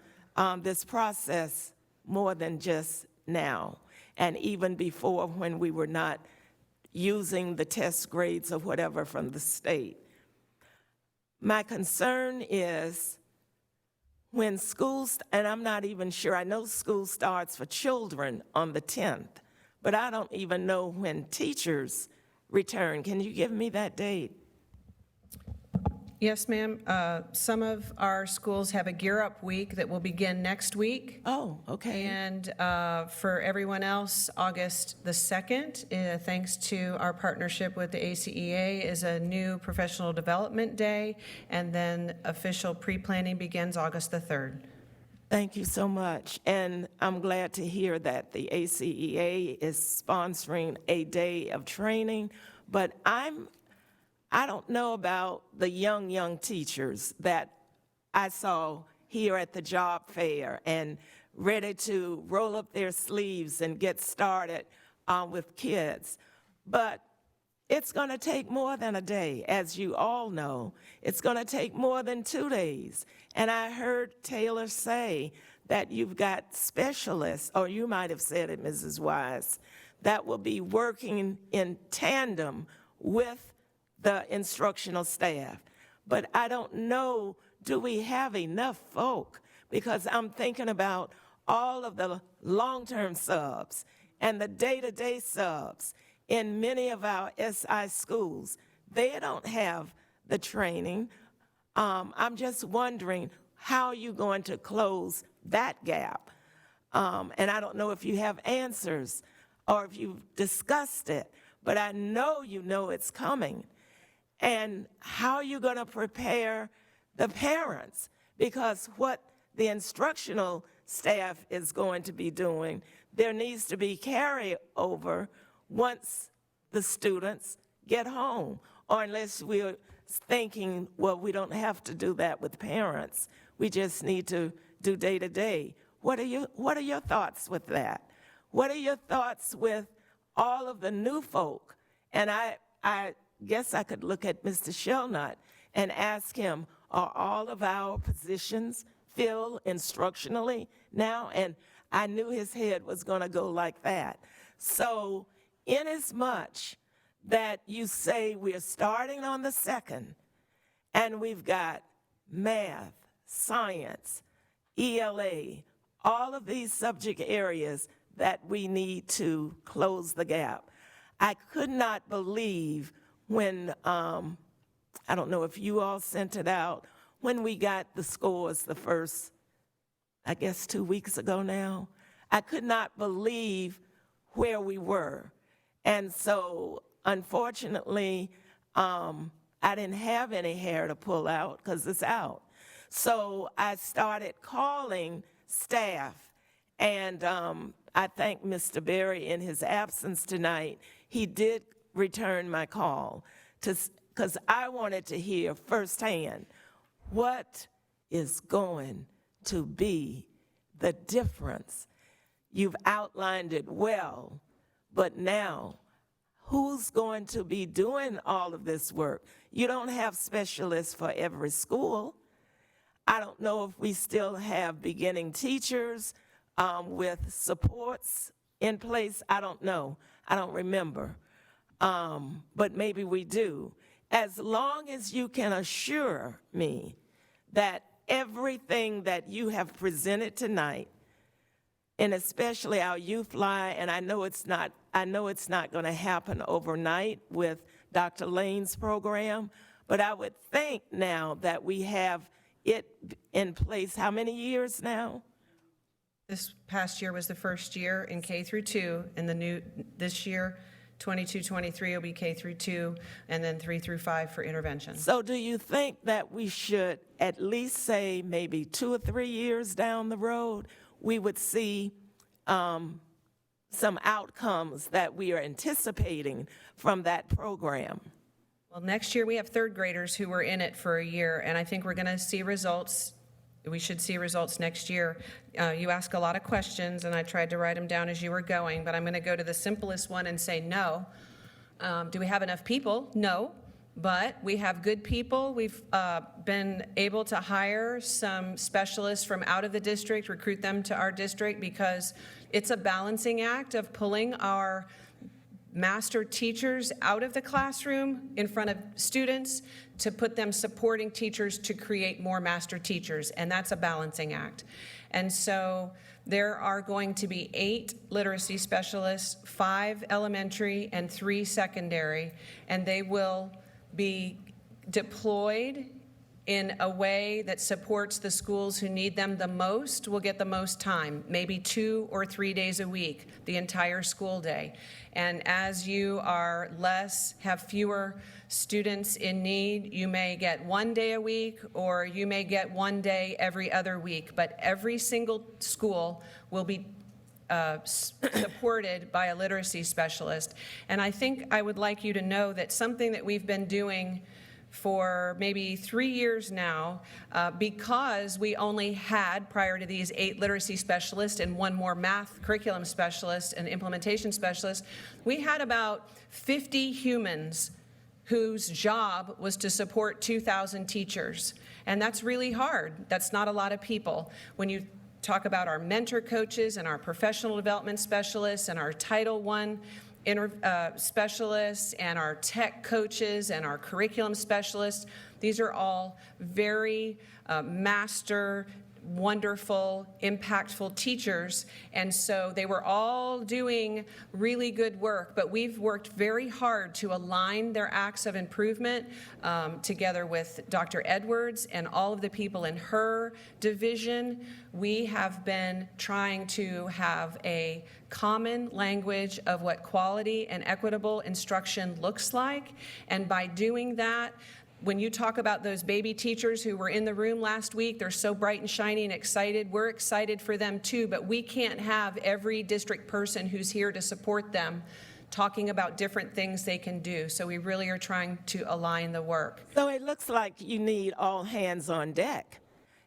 this process more than just now, and even before, when we were not using the test grades or whatever from the state. My concern is when schools, and I'm not even sure, I know school starts for children on the 10th, but I don't even know when teachers return. Can you give me that date? Yes, ma'am. Some of our schools have a Gear Up Week that will begin next week. Oh, okay. And for everyone else, August the 2nd, thanks to our partnership with the ACEA, is a new professional development day, and then official pre-planning begins August the 3rd. Thank you so much. And I'm glad to hear that the ACEA is sponsoring a day of training, but I don't know about the young teachers that I saw here at the job fair and ready to roll up their sleeves and get started with kids. But it's going to take more than a day, as you all know. It's going to take more than 2 days. And I heard Taylor say that you've got specialists, or you might have said it, Mrs. Wise, that will be working in tandem with the instructional staff. But I don't know, do we have enough folk? Because I'm thinking about all of the long-term subs and the day-to-day subs in many of our SI schools. They don't have the training. I'm just wondering how you're going to close that gap. And I don't know if you have answers or if you've discussed it, but I know you know it's coming. And how are you going to prepare the parents? Because what the instructional staff is going to be doing, there needs to be carryover once the students get home, or unless we're thinking, well, we don't have to do that with parents. We just need to do day-to-day. What are your thoughts with that? What are your thoughts with all of the new folk? And I guess I could look at Mr. Shelnut and ask him, are all of our positions filled instructionally now? And I knew his head was going to go like that. So inasmuch that you say we're starting on the 2nd, and we've got math, science, ELA, all of these subject areas that we need to close the gap. I could not believe when, I don't know if you all sent it out, when we got the scores the first, I guess 2 weeks ago now, I could not believe where we were. And so, unfortunately, I didn't have any hair to pull out because it's out. So I started calling staff, and I thank Mr. Berry in his absence tonight. He did return my call because I wanted to hear firsthand what is going to be the difference. You've outlined it well, but now who's going to be doing all of this work? You don't have specialists for every school. I don't know if we still have beginning teachers with supports in place. I don't know. I don't remember. But maybe we do. As long as you can assure me that everything that you have presented tonight, and especially our Youth Fly, and I know it's not going to happen overnight with Dr. Lane's program, but I would think now that we have it in place, how many years now? This past year was the first year in K through 2, and this year, 22-23 will be K through 2, and then 3 through 5 for intervention. So do you think that we should at least say maybe 2 or 3 years down the road, we would see some outcomes that we are anticipating from that program? Well, next year, we have third graders who were in it for a year, and I think we're going to see results. We should see results next year. You ask a lot of questions, and I tried to write them down as you were going, but I'm going to go to the simplest one and say no. Do we have enough people? No, but we have good people. We've been able to hire some specialists from out of the district, recruit them to our district, because it's a balancing act of pulling our master teachers out of the classroom in front of students to put them supporting teachers to create more master teachers, and that's a balancing act. And so there are going to be 8 literacy specialists, 5 elementary and 3 secondary, and they will be deployed in a way that supports the schools who need them the most will get the most time, maybe 2 or 3 days a week, the entire school day. And as you are have fewer students in need, you may get 1 day a week, or you may get 1 day every other week, but every single school will be supported by a literacy specialist. And I think I would like you to know that something that we've been doing for maybe 3 years now, because we only had, prior to these, 8 literacy specialists and 1 more math curriculum specialist and implementation specialist, we had about 50 humans whose job was to support 2,000 teachers. And that's really hard. That's not a lot of people. When you talk about our mentor coaches and our professional development specialists and our Title I specialists and our tech coaches and our curriculum specialists, these are all very master, wonderful, impactful teachers. And so they were all doing really good work, but we've worked very hard to align their acts of improvement together with Dr. Edwards and all of the people in her division. We have been trying to have a common language of what quality and equitable instruction looks like. And by doing that, when you talk about those baby teachers who were in the room last week, they're so bright and shiny and excited. We're excited for them too, but we can't have every district person who's here to support them talking about different things they can do. So we really are trying to align the work. So it looks like you need all hands on deck,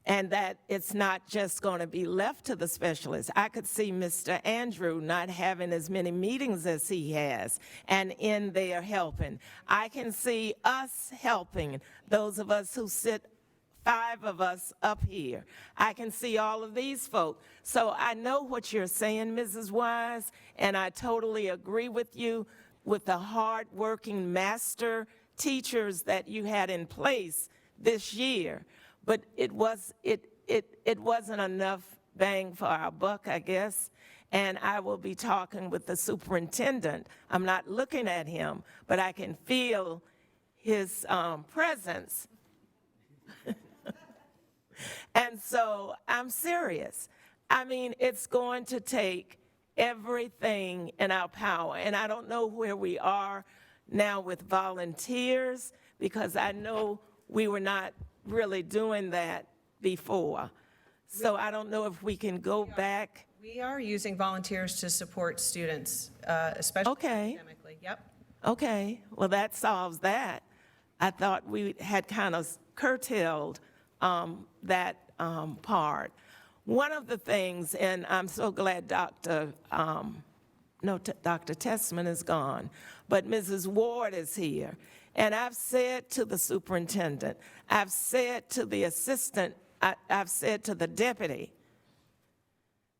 and that it's not just going to be left to the specialists. I could see Mr. Andrew not having as many meetings as he has and in there helping. I can see us helping, those of us who sit, 5 of us up here. I can see all of these folks. So I know what you're saying, Mrs. Wise, and I totally agree with you with the hard-working master teachers that you had in place this year. But it wasn't enough bang for our buck, I guess. And I will be talking with the superintendent. I'm not looking at him, but I can feel his presence. And so I'm serious. I mean, it's going to take everything in our power. And I don't know where we are now with volunteers, because I know we were not really doing that before. So I don't know if we can go back. We are using volunteers to support students, especially academically. Yep. Okay, well, that solves that. I thought we had kind of curtailed that part. One of the things, and I'm so glad Dr. Tessman is gone, but Mrs. Ward is here. And I've said to the superintendent, I've said to the assistant, I've said to the deputy,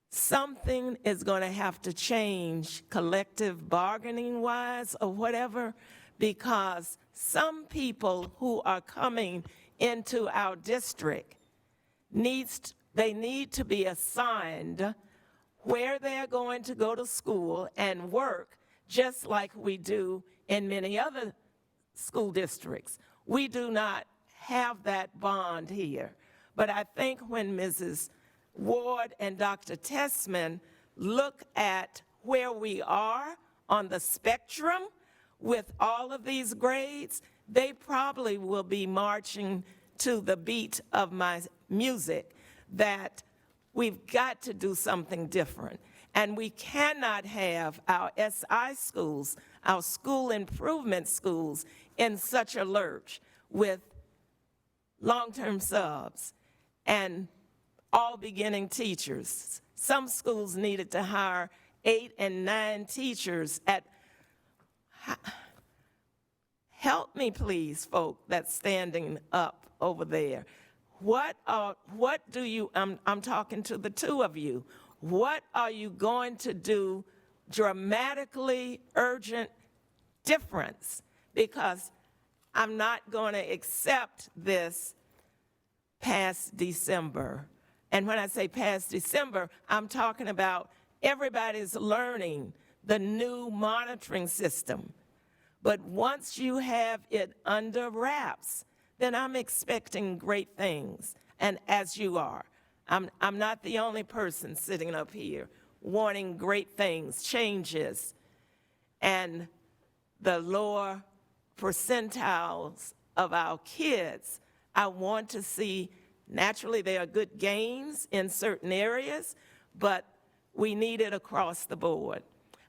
something is going to have to change collective bargaining wise or whatever, because some people who are coming into our district they need to be assigned where they're going to go to school and work, just like we do in many other school districts. We do not have that bond here. But I think when Mrs. Ward and Dr. Tessman look at where we are on the spectrum with all of these grades, they probably will be marching to the beat of my music, that we've got to do something different. And we cannot have our SI schools, our school improvement schools, in such a lurch with long-term subs and all beginning teachers. Some schools needed to hire 8 and 9 teachers at, help me please, folk that's standing up over there. What do you, I'm talking to the 2 of you, what are you going to do dramatically urgent difference? Because I'm not going to accept this past December. And when I say past December, I'm talking about everybody's learning the new monitoring system. But once you have it under wraps, then I'm expecting great things, and as you are. I'm not the only person sitting up here wanting great things, changes, and the lower percentiles of our kids. I want to see, naturally, there are good gains in certain areas, but we need it across the board.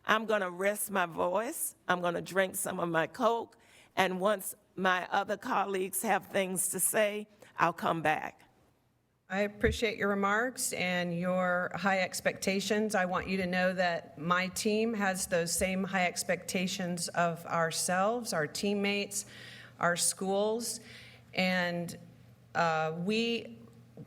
I'm going to rest my voice. I'm going to drink some of my Coke, and once my other colleagues have things to say, I'll come back. I appreciate your remarks and your high expectations. I want you to know that my team has those same high expectations of ourselves, our teammates, our schools, and we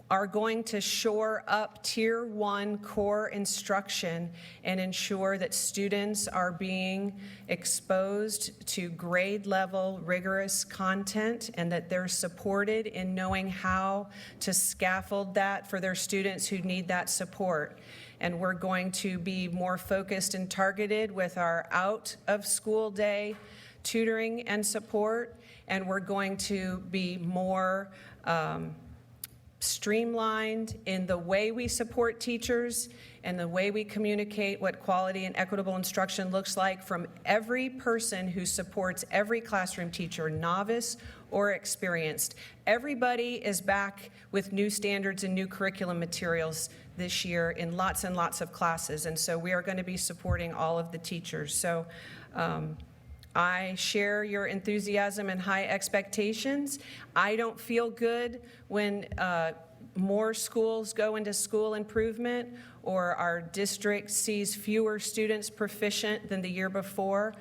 are going to shore up Tier 1 core instruction and ensure that students are being exposed to grade-level rigorous content and that they're supported in knowing how to scaffold that for their students who need that support. And we're going to be more focused and targeted with our out-of-school day tutoring and support, and we're going to be more streamlined in the way we support teachers and the way we communicate what quality and equitable instruction looks like from every person who supports every classroom teacher, novice or experienced. Everybody is back with new standards and new curriculum materials this year in lots and lots of classes, and so we are going to be supporting all of the teachers. So I share your enthusiasm and high expectations. I don't feel good when more schools go into school improvement or our district sees fewer students proficient than the year before.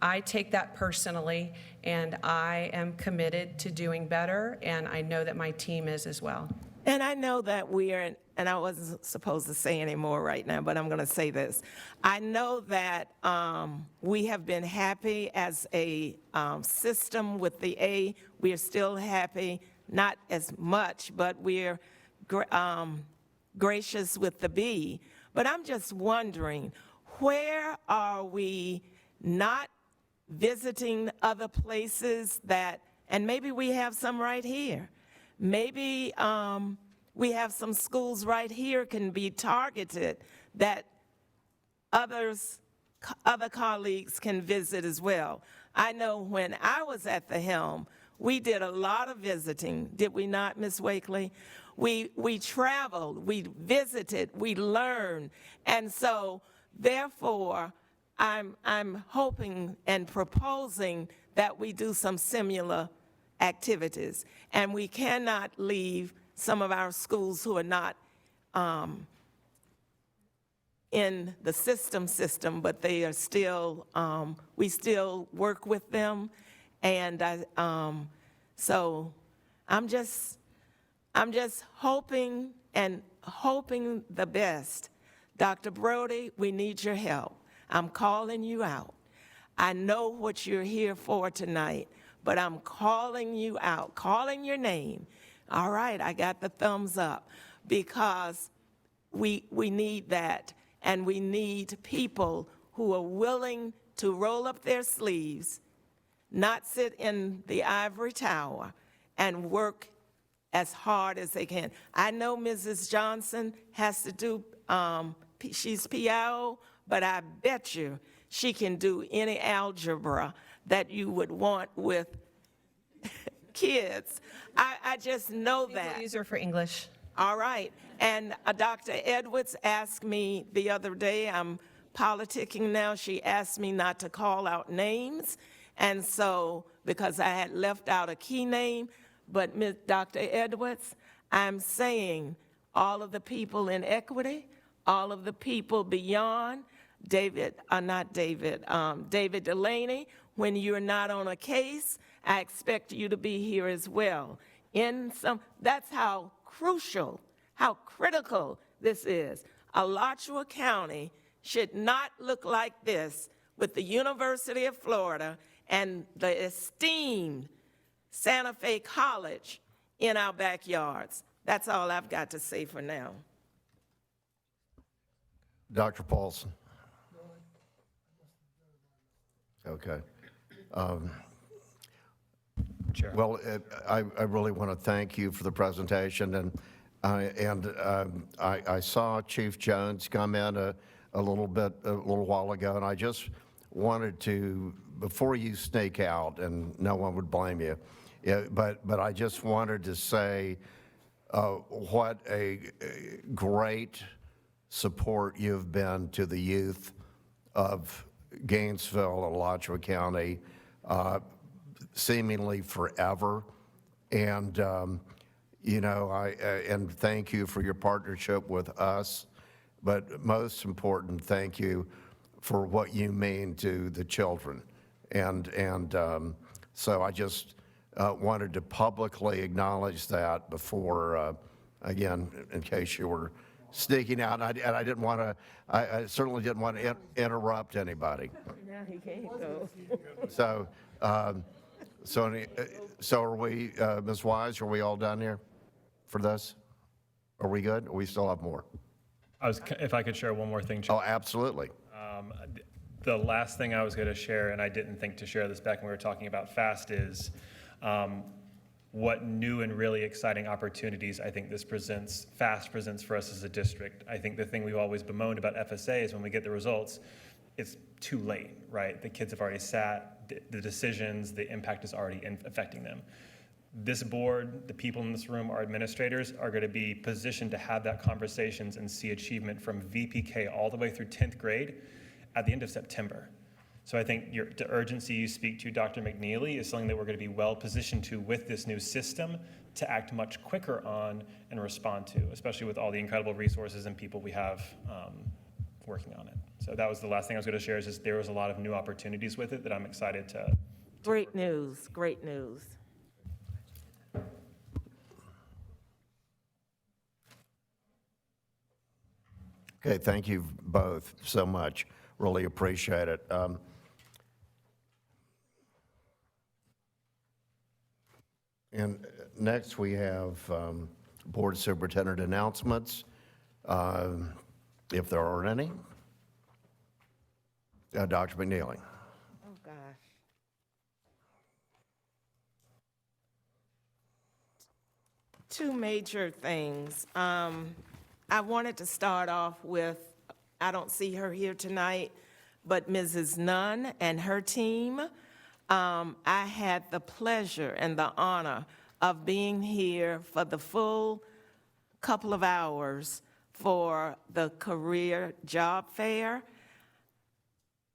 I take that personally, and I am committed to doing better, and I know that my team is as well. And I know that we are, and I wasn't supposed to say any more right now, but I'm going to say this. I know that we have been happy as a system with the A. We are still happy, not as much, but we're gracious with the B. But I'm just wondering, where are we not visiting other places that, and maybe we have some right here. Maybe we have some schools right here can be targeted that other colleagues can visit as well. I know when I was at the helm, we did a lot of visiting, did we not, Ms. Wakely? We traveled, we visited, we learned, and so therefore, I'm hoping and proposing that we do some similar activities, and we cannot leave some of our schools who are not in the system, but they are still, we still work with them, and so I'm just hoping the best. Dr. Brody, we need your help. I'm calling you out. I know what you're here for tonight, but I'm calling you out, calling your name. All right, I got the thumbs up, because we need that, and we need people who are willing to roll up their sleeves, not sit in the ivory tower, and work as hard as they can. I know Mrs. Johnson has to do, she's PIO, but I bet you she can do any algebra that you would want with kids. I just know that. Use her for English. All right. And Dr. Edwards asked me the other day, I'm politicking now, she asked me not to call out names, and so, because I had left out a key name, but Dr. Edwards, I'm saying all of the people in equity, all of the people beyond, David Delaney, when you're not on a case, I expect you to be here as well. That's how crucial, how critical this is. Alachua County should not look like this with the University of Florida and the esteemed Santa Fe College in our backyards. That's all I've got to say for now. Dr. Paulson. Okay. Chair. Well, I really want to thank you for the presentation, and I saw Chief Jones come in a little while ago, and I just wanted to, before you sneak out, and no one would blame you, but I just wanted to say what a great support you've been to the youth of Gainesville and Alachua County, seemingly forever. And, you know, and thank you for your partnership with us. But most important, thank you for what you mean to the children. And so I just wanted to publicly acknowledge that before, again, in case you were sneaking out. And I didn't want to, I certainly didn't want to interrupt anybody. Now he can't go. So, so are we, Ms. Wise, are we all done here for this? Are we good? Or we still have more? If I could share one more thing, Chair. Oh, absolutely. The last thing I was going to share, and I didn't think to share this back when we were talking about FAST, is what new and really exciting opportunities I think FAST presents for us as a district. I think the thing we've always bemoaned about FSA is when we get the results, it's too late, right? The kids have already sat, the decisions, the impact is already affecting them. This board, the people in this room, our administrators, are going to be positioned to have that conversations and see achievement from VPK all the way through 10th grade at the end of September. So I think the urgency you speak to, Dr. McNeely, is something that we're going to be well positioned to with this new system to act much quicker on and respond to, especially with all the incredible resources and people we have working on it. So that was the last thing I was going to share, is just there was a lot of new opportunities with it that I'm excited to. Great news, great news. Okay, thank you both so much. Really appreciate it. And next we have Board Superintendent announcements, if there are any. Dr. McNeely. Oh, gosh. Two major things. I wanted to start off with, I don't see her here tonight, but Mrs. Nunn and her team. I had the pleasure and the honor of being here for the full couple of hours for the career job fair.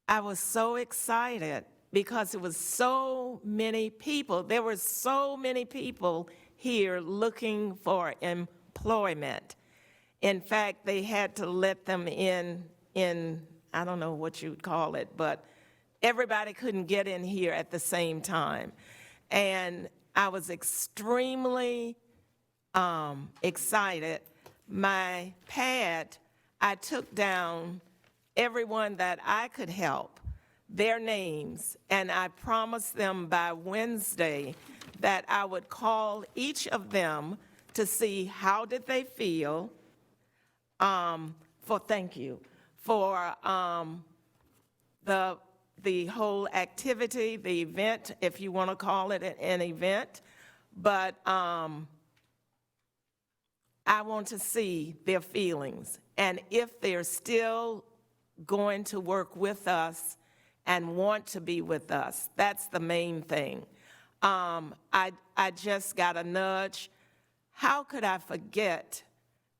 I was so excited because it was so many people. There were so many people here looking for employment. In fact, they had to let them in, I don't know what you'd call it, but everybody couldn't get in here at the same time. And I was extremely excited. My pad, I took down everyone that I could help, their names, and I promised them by Wednesday that I would call each of them to see how did they feel, thank you, for the whole activity, the event, if you want to call it an event, but I want to see their feelings, and if they're still going to work with us and want to be with us. That's the main thing. I just got a nudge. How could I forget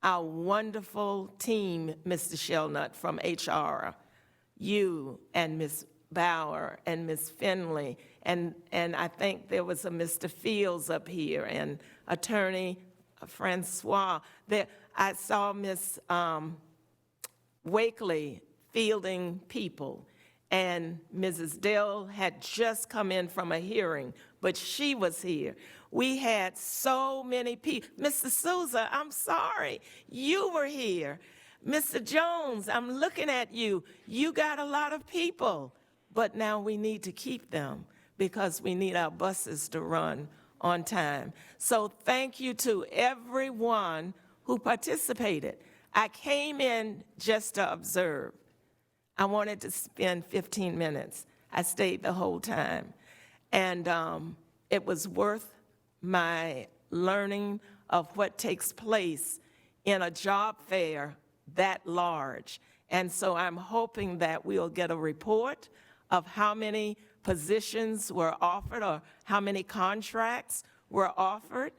our wonderful team, Mr. Shelnut from HR, you and Ms. Bauer and Ms. Finley, and I think there was a Mr. Fields up here, and Attorney Francois. I saw Ms. Wakely fielding people, and Mrs. Dell had just come in from a hearing, but she was here. We had so many people. Mr. Souza, I'm sorry, you were here. Mr. Jones, I'm looking at you. You got a lot of people, but now we need to keep them because we need our buses to run on time. So thank you to everyone who participated. I came in just to observe. I wanted to spend 15 minutes. I stayed the whole time. And it was worth my learning of what takes place in a job fair that large. And so I'm hoping that we'll get a report of how many positions were offered or how many contracts were offered.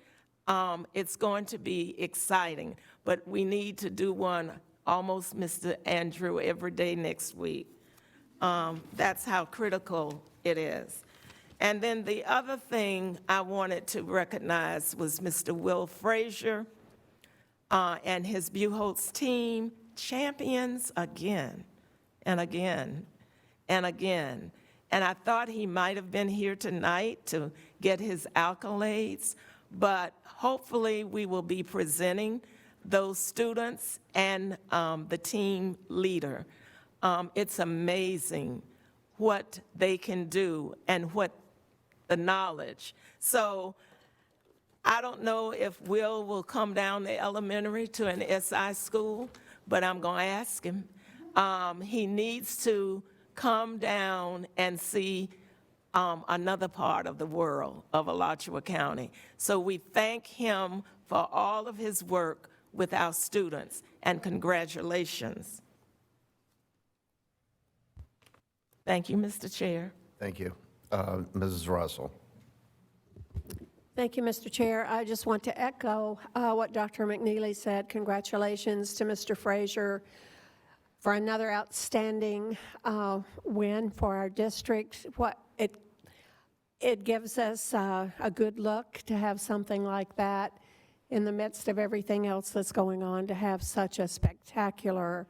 It's going to be exciting, but we need to do one almost, Mr. Andrew, every day next week. That's how critical it is. And then the other thing I wanted to recognize was Mr. Will Frazier and his Buchholz team, champions again and again and again. And I thought he might have been here tonight to get his accolades, but hopefully we will be presenting those students and the team leader. It's amazing what they can do and what the knowledge. So I don't know if Will come down the elementary to an SI school, but I'm going to ask him. He needs to come down and see another part of the world of Alachua County. So we thank him for all of his work with our students, and congratulations. Thank you, Mr. Chair. Thank you. Mrs. Russell. Thank you, Mr. Chair. I just want to echo what Dr. McNeely said. Congratulations to Mr. Frazier for another outstanding win for our district. It gives us a good look to have something like that in the midst of everything else that's going on, to have such a spectacular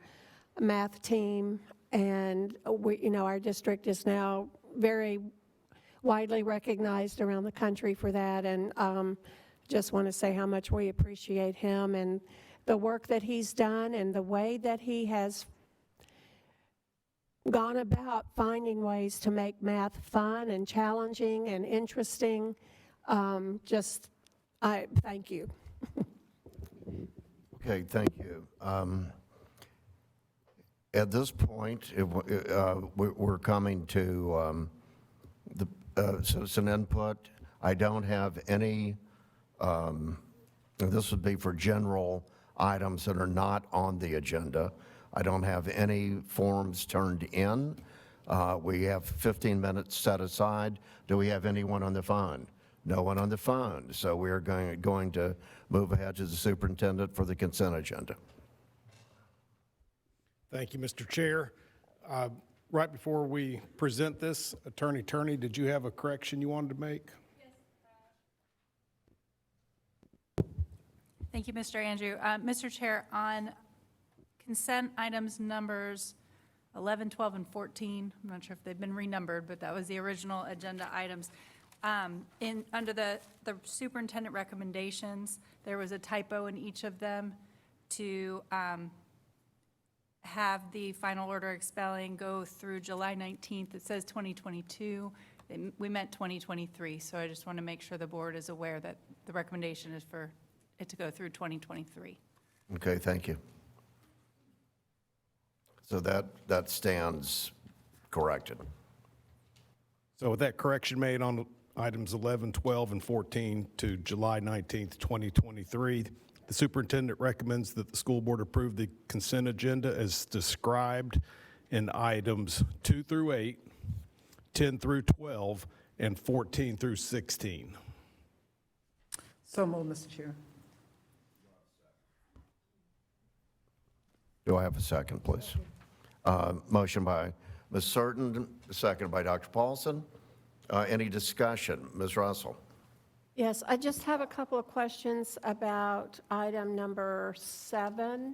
math team. And our district is now very widely recognized around the country for that, and just want to say how much we appreciate him and the work that he's done and the way that he has gone about finding ways to make math fun and challenging and interesting. I thank you. Okay, thank you. At this point, we're coming to the citizen input. I don't have any, this would be for general items that are not on the agenda. I don't have any forms turned in. We have 15 minutes set aside. Do we have anyone on the phone? No one on the phone. So we're going to move ahead to the superintendent for the consent agenda. Thank you, Mr. Chair. Right before we present this, Attorney Turney, did you have a correction you wanted to make? Thank you, Mr. Andrew. Mr. Chair, on consent items numbers 11, 12, and 14, I'm not sure if they've been renumbered, but that was the original agenda items. Under the superintendent recommendations, there was a typo in each of them to have the final order expelling go through July 19th. It says 2022. We meant 2023, so I just want to make sure the board is aware that the recommendation is for it to go through 2023. Okay, thank you. So that stands corrected. So with that correction made on items 11, 12, and 14 to July 19th, 2023, the superintendent recommends that the school board approve the consent agenda as described in items 2 through 8, 10 through 12, and 14 through 16. So moved, Mr. Chair. Do I have a second, please? Motion by Ms. Surton, second by Dr. Paulson. Any discussion? Ms. Russell? Yes, I just have a couple of questions about item number 7,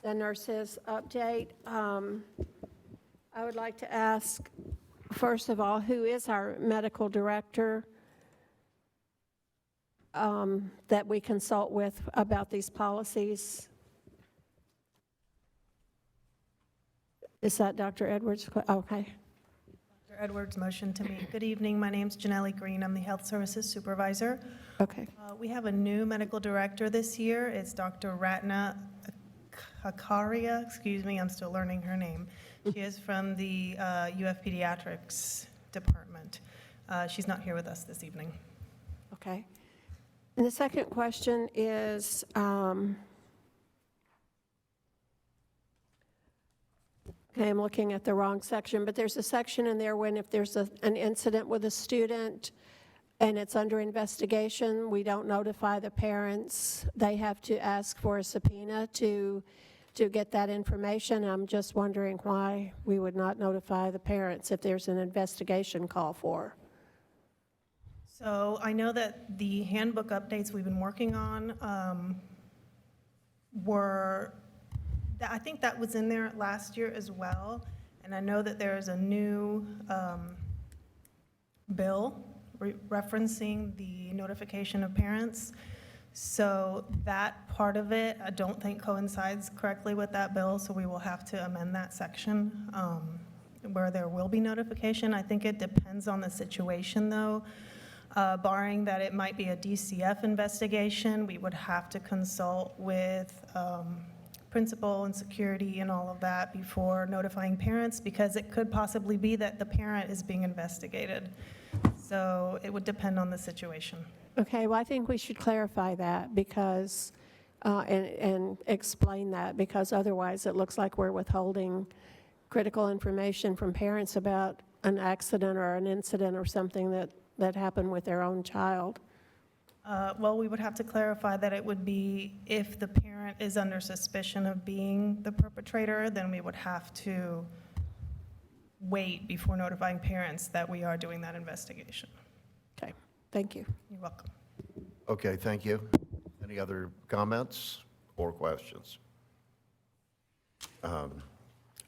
the nurses update. I would like to ask, first of all, who is our medical director that we consult with about these policies? Is that Dr. Edwards? Okay. Dr. Edwards, motion to meet. Good evening. My name's Janelle Green. I'm the Health Services Supervisor. Okay. We have a new medical director this year. It's Dr. Ratna Hakaria. Excuse me, I'm still learning her name. She is from the UF Pediatrics Department. She's not here with us this evening. Okay. And the second question is, okay, I'm looking at the wrong section, but there's a section in there when if there's an incident with a student and it's under investigation, we don't notify the parents. They have to ask for a subpoena to get that information. I'm just wondering why we would not notify the parents if there's an investigation call for. So I know that the handbook updates we've been working on I think that was in there last year as well. And I know that there is a new bill referencing the notification of parents. So that part of it, I don't think coincides correctly with that bill, so we will have to amend that section where there will be notification. I think it depends on the situation, though. Barring that it might be a DCF investigation, we would have to consult with principal and security and all of that before notifying parents, because it could possibly be that the parent is being investigated. So it would depend on the situation. Okay, well, I think we should clarify that because, and explain that, because otherwise it looks like we're withholding critical information from parents about an accident or an incident or something that happened with their own child. Well, we would have to clarify that it would be if the parent is under suspicion of being the perpetrator, then we would have to wait before notifying parents that we are doing that investigation. Okay, thank you. You're welcome. Okay, thank you. Any other comments or questions?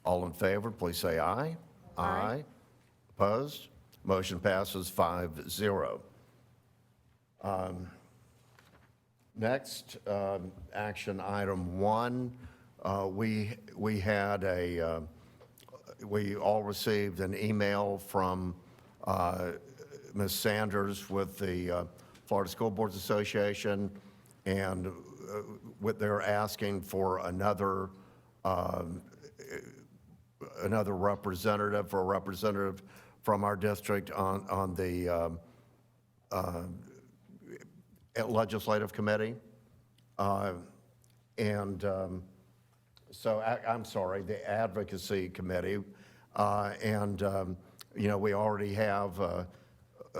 All in favor, please say aye. Aye. Opposed? Motion passes 5-0. Next, action item 1, we had we all received an email from Ms. Sanders with the Florida School Boards Association, and they're asking for another representative, or a representative from our district on the legislative committee. So I'm sorry, the advocacy committee. You know, we already have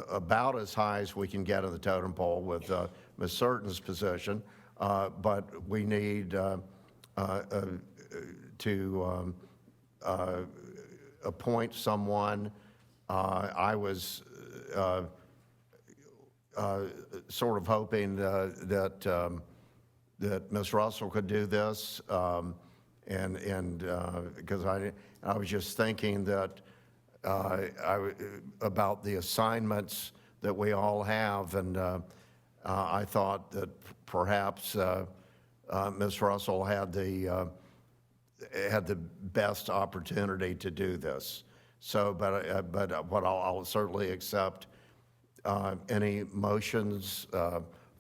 about as high as we can get in the totem pole with Ms. Surton's position, but we need to appoint someone. I was sort of hoping that Ms. Russell could do this, because I was just thinking that about the assignments that we all have, and I thought that perhaps Ms. Russell had the best opportunity to do this. So, but I'll certainly accept any motions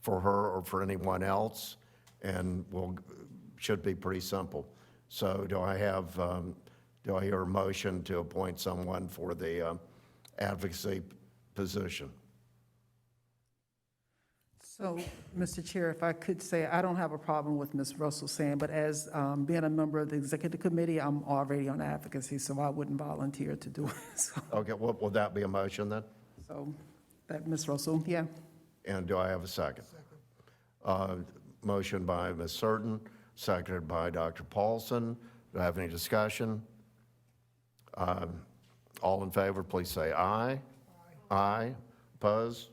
for her or for anyone else, and should be pretty simple. So do I hear a motion to appoint someone for the advocacy position? So, Mr. Chair, if I could say, I don't have a problem with Ms. Russell saying, but as being a member of the executive committee, I'm already on advocacy, so I wouldn't volunteer to do it. So, Okay, well, will that be a motion then? so that, Ms. Russell, yeah. And do I have a second? Motion by Ms. Surton, seconded by Dr. Paulson. Do I have any discussion? All in favor, please say aye. Aye. Opposed?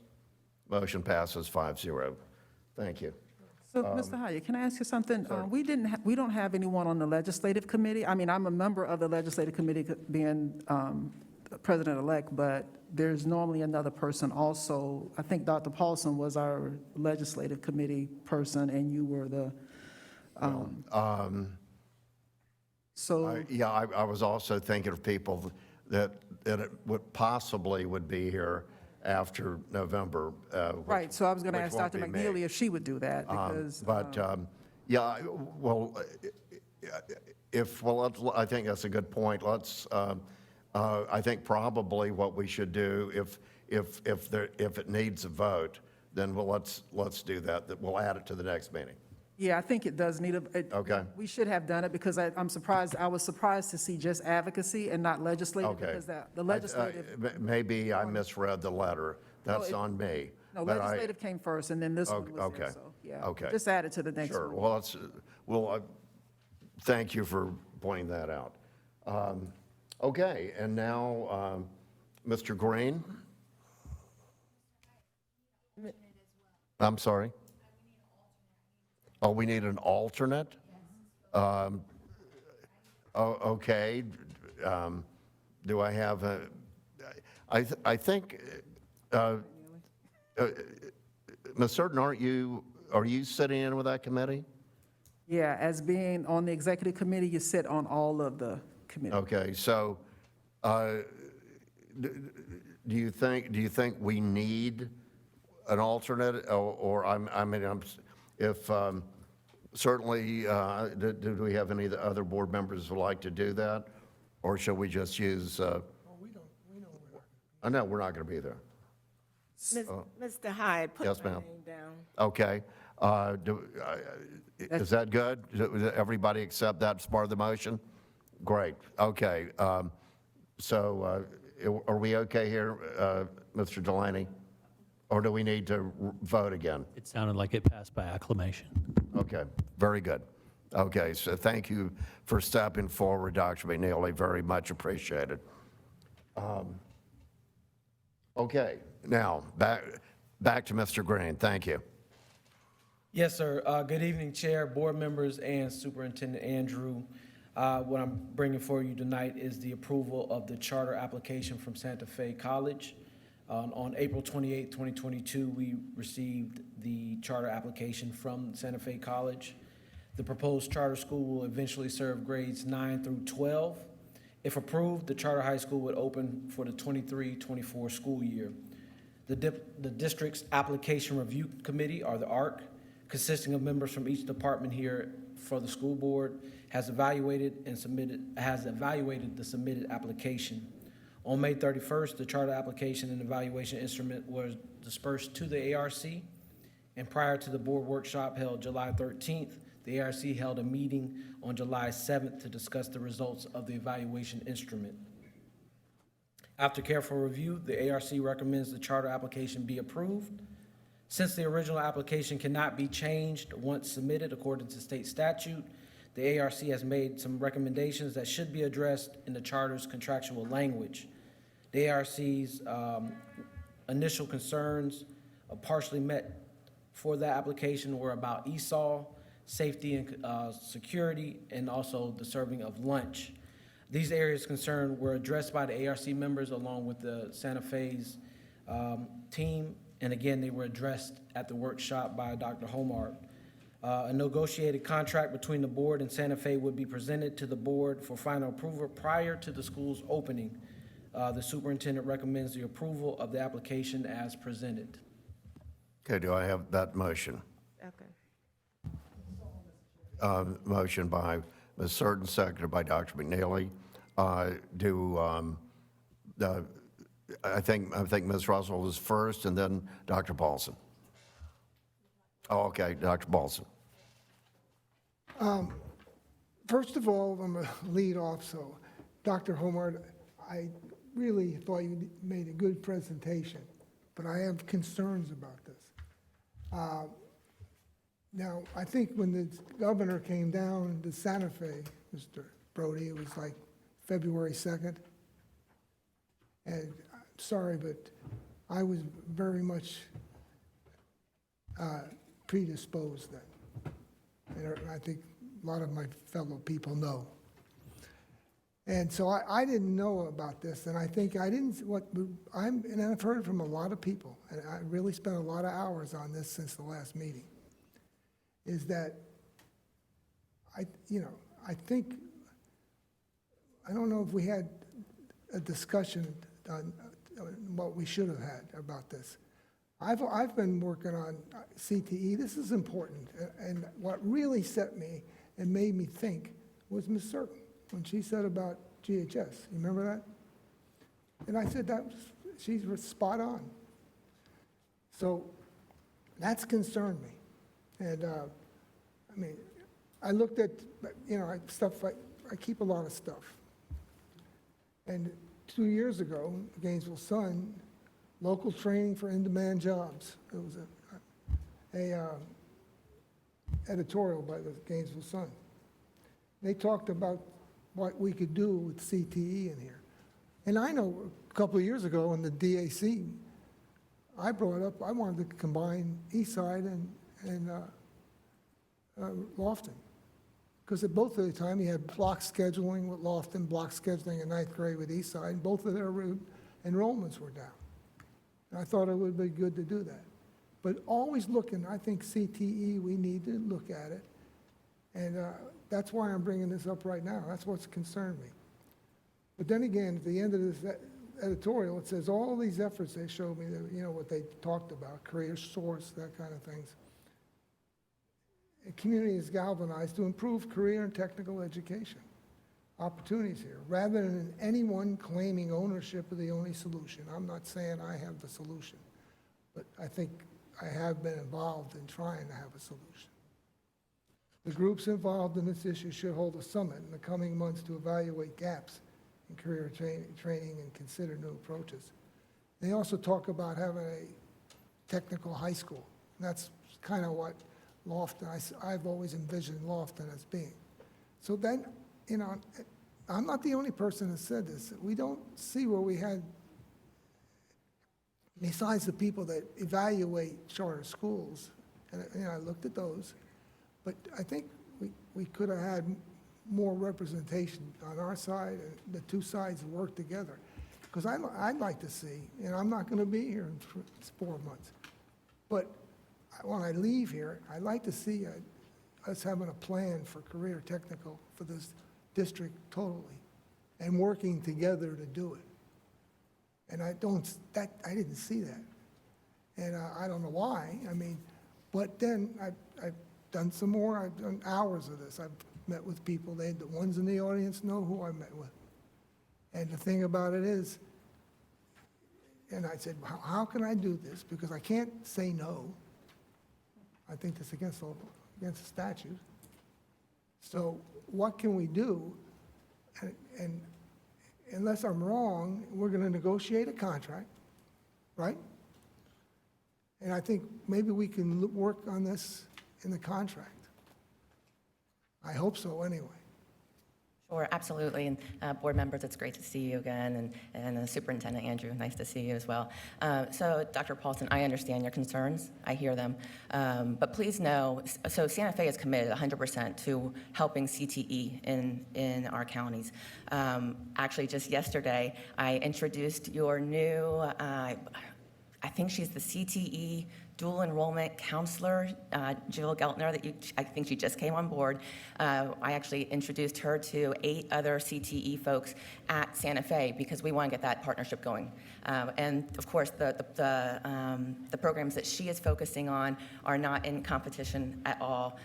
Motion passes 5-0. Thank you. So, Mr. Hyatt, can I ask you something? We don't have anyone on the legislative committee. I mean, I'm a member of the legislative committee, being president-elect, but there's normally another person also. I think Dr. Paulson was our legislative committee person, and you were the, yeah, I was also thinking of people that it possibly would be here after November. Right, so I was going to which ask won't Dr. be me. McNeely if she would do that, because. Yeah, well, I think that's a good point. Let's, I think probably what we should do, if it needs a vote, then let's do that. That we'll add it to the next meeting. Yeah, I think it does need Okay. we should have done it because I was surprised to see just advocacy and not legislative. Okay. Because the legislative, Maybe I misread the letter. That's on me. no, But legislative came first and then this one was there, Okay. so, yeah. Okay. Just add it to the next Sure. one. Well, thank you for pointing that out. Okay, and now, Mr. Green? I'm sorry? Oh, we need an alternate? Okay. Do I have a, I think, Ms. Certain, are you sitting in with that committee? Yeah, as being on the executive committee, you sit on all of the committees. Okay, so, do you think we need an alternate, or if, certainly, do we have any other board members who would like to do that? Or should we just use, I know we're not going to be there. Mr. Hyde, put Yes, my ma'am. name down. Okay, is that good? Does everybody accept that as part of the motion? Great, okay. So are we okay here, Mr. Delaney? Or do we need to vote again? It sounded like it passed by acclamation. Okay, very good. Okay, so thank you for stepping forward, Dr. McNeely, very much appreciated. Okay, now, back to Mr. Green, thank you. Yes, sir. Good evening, Chair, board members, and Superintendent Andrew. What I'm bringing for you tonight is the approval of the charter application from Santa Fe College. On April 28, 2022, we received the charter application from Santa Fe College. The proposed charter school will eventually serve grades 9 through 12. If approved, the charter high school would open for the 23-24 school year. The district's application review committee, or the ARC, consisting of members from each department here for the school board, has evaluated the submitted application. On May 31st, the charter application and evaluation instrument was dispersed to the ARC, and prior to the board workshop held July 13th, the ARC held a meeting on July 7th to discuss the results of the evaluation instrument. After careful review, the ARC recommends the charter application be approved. Since the original application cannot be changed once submitted according to state statute, the ARC has made some recommendations that should be addressed in the charter's contractual language. The ARC's initial concerns partially met for that application were about ESOL, safety and security, and also the serving of lunch. These areas of concern were addressed by the ARC members along with the Santa Fe's team, and again, they were addressed at the workshop by Dr. Homart. A negotiated contract between the board and Santa Fe would be presented to the board for final approval prior to the school's opening. The superintendent recommends the approval of the application as presented. Okay, do I have that motion? Okay. Motion by Ms. Certain, seconded by Dr. McNeely. I think Ms. Russell was first, and then Dr. Paulson. Oh, okay, Dr. Paulson. First of all, I'm a lead off, so Dr. Homart, I really thought you made a good presentation, but I have concerns about this. Now, I think when the governor came down to Santa Fe, Mr. Brody, it was like February 2nd. And I'm sorry, but I was very much predisposed then. And I think a lot of my fellow people know. And so I didn't know about this, and I think and I've heard from a lot of people, and I really spent a lot of hours on this since the last meeting, is that I don't know if we had a discussion on what we should have had about this. I've been working on CTE. This is important, and what really set me and made me think was Ms. Certain when she said about GHS. You remember that? And I said she's spot on. So that's concerned me. And, I mean, I looked at, I keep a lot of stuff. And 2 years ago, Gainesville Sun, local training for in-demand jobs. It was a editorial by the Gainesville Sun. They talked about what we could do with CTE in here. And I know a couple of years ago in the DAC, I brought up, I wanted to combine Eastside and Lofton. Because at both of the time, you had block scheduling with Lofton, block scheduling in 9th grade with Eastside, and both of their enrollments were down. And I thought it would be good to do that. But always looking, I think CTE, we need to look at it. And that's why I'm bringing this up right now. That's what's concerned me. But then again, at the end of this editorial, it says all these efforts they showed me, that, what they talked about, career source, that kind of things. The community is galvanized to improve career and technical education opportunities here, rather than anyone claiming ownership of the only solution. I'm not saying I have the solution, but I think I have been involved in trying to have a solution. The groups involved in this issue should hold a summit in the coming months to evaluate gaps in career training and consider new approaches. They also talk about having a technical high school. And that's kind of what Lofton, I've always envisioned Lofton as being. So then, I'm not the only person that said this. We don't see where we had, besides the people that evaluate charter schools, and I looked at those, but I think we could have had more representation on our side, and the two sides work together. Because I'd like to see, and I'm not going to be here in 4 months, but when I leave here, I'd like to see us having a plan for career technical for this district totally, and working together to do it. And I didn't see that. And I don't know why, but then I've done some more, I've done hours of this. I've met with people, the ones in the audience know who I met with. And the thing about it is, and I said, how can I do this? Because I can't say no. I think that's against the statute. So what can we do? And unless I'm wrong, we're going to negotiate a contract, right? And I think maybe we can work on this in the contract. I hope so, anyway. Sure, absolutely. And board members, it's great to see you again. And Superintendent Andrew, nice to see you as well. So Dr. Paulson, I understand your concerns. I hear them. But please know, so Santa Fe is committed 100% to helping CTE in our counties. Actually, just yesterday, I introduced your new, I think she's the CTE dual enrollment counselor, Jill Geltner, I think she just came on board. I actually introduced her to 8 other CTE folks at Santa Fe because we want to get that partnership going. And of course, the programs that she is focusing on are not in competition at all.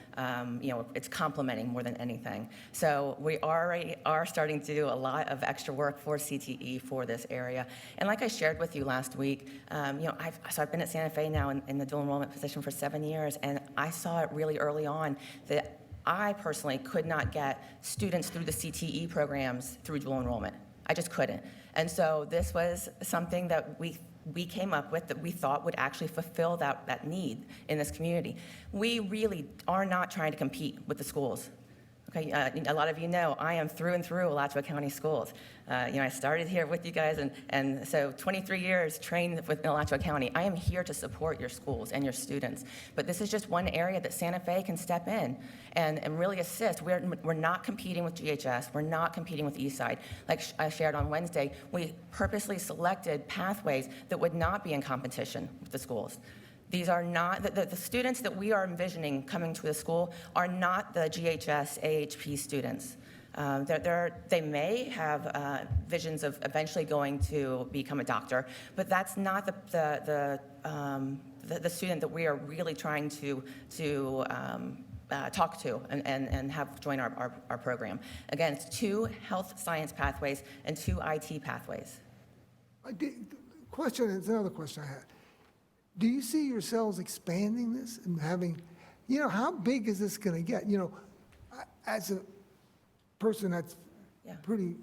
It's complementing more than anything. So we already are starting to do a lot of extra work for CTE for this area. And like I shared with you last week, I've been at Santa Fe now in the dual enrollment position for 7 years, and I saw it really early on that I personally could not get students through the CTE programs through dual enrollment. I just couldn't. And so this was something that we came up with that we thought would actually fulfill that need in this community. We really are not trying to compete with the schools. Okay, a lot of you know I am through and through Alachua County Schools. I started here with you guys, and so 23 years trained with Alachua County. I am here to support your schools and your students, but this is just one area that Santa Fe can step in and really assist. We're not competing with GHS. We're not competing with Eastside. Like I shared on Wednesday, we purposely selected pathways that would not be in competition with the schools. These are not, the students that we are envisioning coming to the school are not the GHS AHP students. They may have visions of eventually going to become a doctor, but that's not the student that we are really trying to talk to and have join our program. Again, it's 2 health science pathways and 2 IT pathways. question, it's another question I had. Do you see yourselves expanding this and having, how big is this going to get? As a person that's pretty,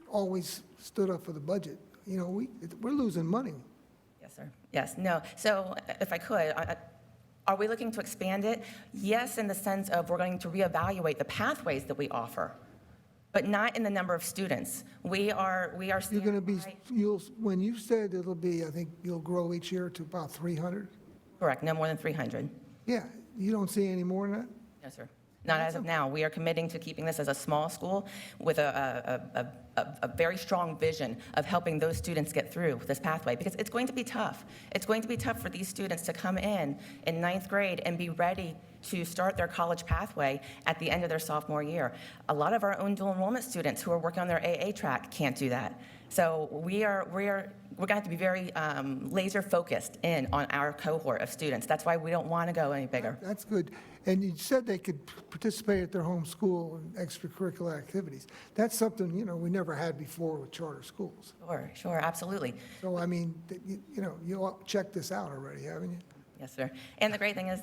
always stood up for the budget, we're losing money. Yes, sir. Yes, no. So if I could, are we looking to expand it? Yes, in the sense of we're going to reevaluate the pathways that we offer, but not in the number of students. We are. You're going to be, when you said it'll be, I think you'll grow each year to about 300? Correct, no more than 300. Yeah, you don't see any more than that? No, sir. Not as of now. We are committing to keeping this as a small school with a very strong vision of helping those students get through this pathway, because it's going to be tough. It's going to be tough for these students to come in ninth grade and be ready to start their college pathway at the end of their sophomore year. A lot of our own dual enrollment students who are working on their AA track can't do that. So we're going to have to be very laser focused in on our cohort of students. That's why we don't want to go any bigger. That's good. And you said they could participate at their home school in extracurricular activities. That's something, we never had before with charter schools. Sure, absolutely. So, I mean, you all checked this out already, haven't you? Yes, sir. And the great thing is,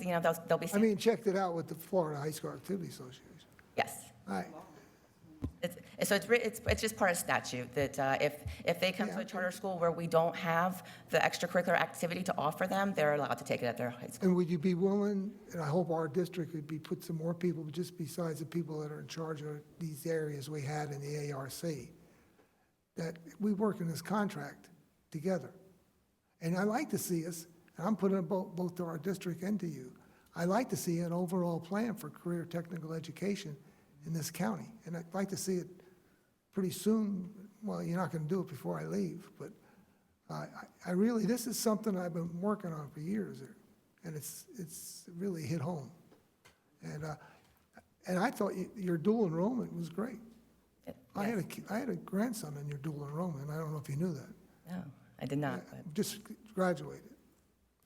they'll be. I mean, checked it out with the Florida High School Activity Association. Yes. All right. It's just part of statute that if they come to a charter school where we don't have the extracurricular activity to offer them, they're allowed to take it at their high school. And would you be willing, and I hope our district would put some more people, just besides the people that are in charge of these areas we had in the ARC, that we work in this contract together. And I like to see us, and I'm putting it both to our district and to you, I like to see an overall plan for career technical education in this county. And I'd like to see it pretty soon. Well, you're not going to do it before I leave, but I really, this is something I've been working on for years, and it's really hit home. And I thought your dual enrollment was great. Yes. I had a grandson in your dual enrollment. I don't know if you knew that. No, I did not. Just graduated.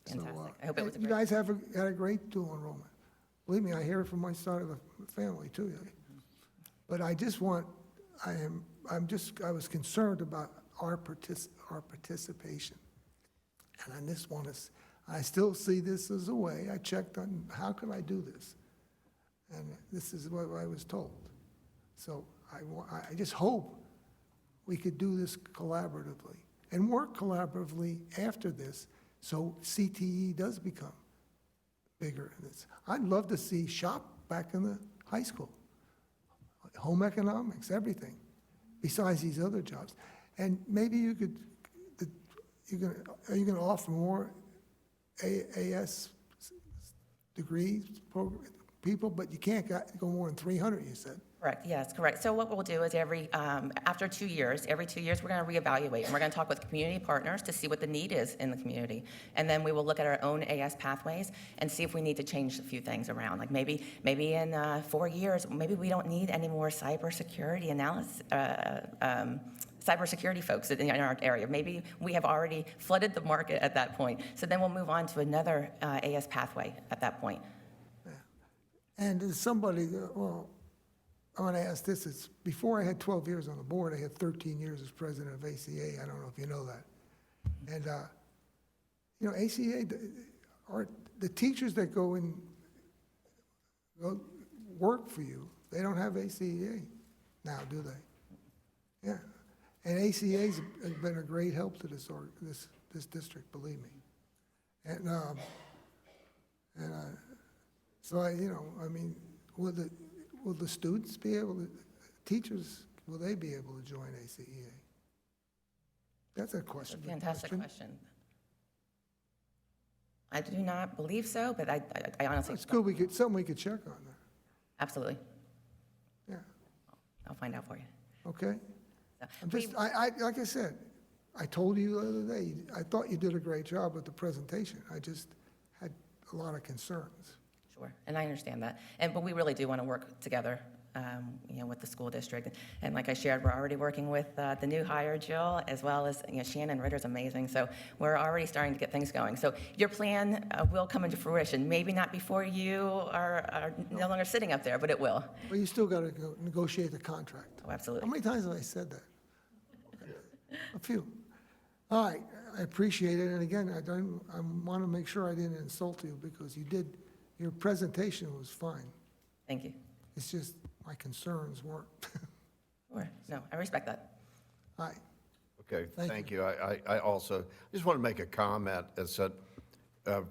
Fantastic. So, I hope it was a you great. guys had a great dual enrollment. Believe me, I hear it from my side of the family too. But I just want, I was concerned about our participation. And I just want to, I still see this as a way. I checked on how could I do this? And this is what I was told. So I just hope we could do this collaboratively and work collaboratively after this so CTE does become bigger. I'd love to see SHOP back in the high school. Home economics, everything, besides these other jobs. And maybe you could, are you going to offer more AS degrees people, but you can't go more than 300, you said. Correct, yes, correct. So what we'll do is after 2 years, every 2 years, we're going to reevaluate, and we're going to talk with community partners to see what the need is in the community. And then we will look at our own AS pathways and see if we need to change a few things around. Like maybe in 4 years, maybe we don't need any more cybersecurity analysis, cybersecurity folks in our area. Maybe we have already flooded the market at that point. So then we'll move on to another AS pathway at that point. Yeah. And as somebody, well, I want to ask this, it's before I had 12 years on the board, I had 13 years as president of ACA. I don't know if you know that. And, ACA, the teachers that go work for you, they don't have ACA now, do they? Yeah. And ACA has been a great help to this district, believe me. And so will the students be able to, teachers, will they be able to join ACEA? That's a question. Fantastic question. I do not believe so, but I honestly. It's good, something we could check on there. Absolutely. Yeah. I'll find out for you. Okay. Like I said, I told you the other day, I thought you did a great job with the presentation. I just had a lot of concerns. Sure, and I understand that. But we really do want to work together, with the school district. And like I shared, we're already working with the new hire, Jill, as well as, Shannon Ritter's amazing. So we're already starting to get things going. So your plan will come into fruition. Maybe not before you are no longer sitting up there, but it will. Well, you still got to go negotiate the contract. Oh, absolutely. How many times have I said that? A few. All right, I appreciate it, and again, I want to make sure I didn't insult you, because you did, your presentation was fine. Thank you. It's just my concerns weren't. Sure. No, I respect that. All right, Okay, Thank thank you. I also just want to make a comment. It's that, and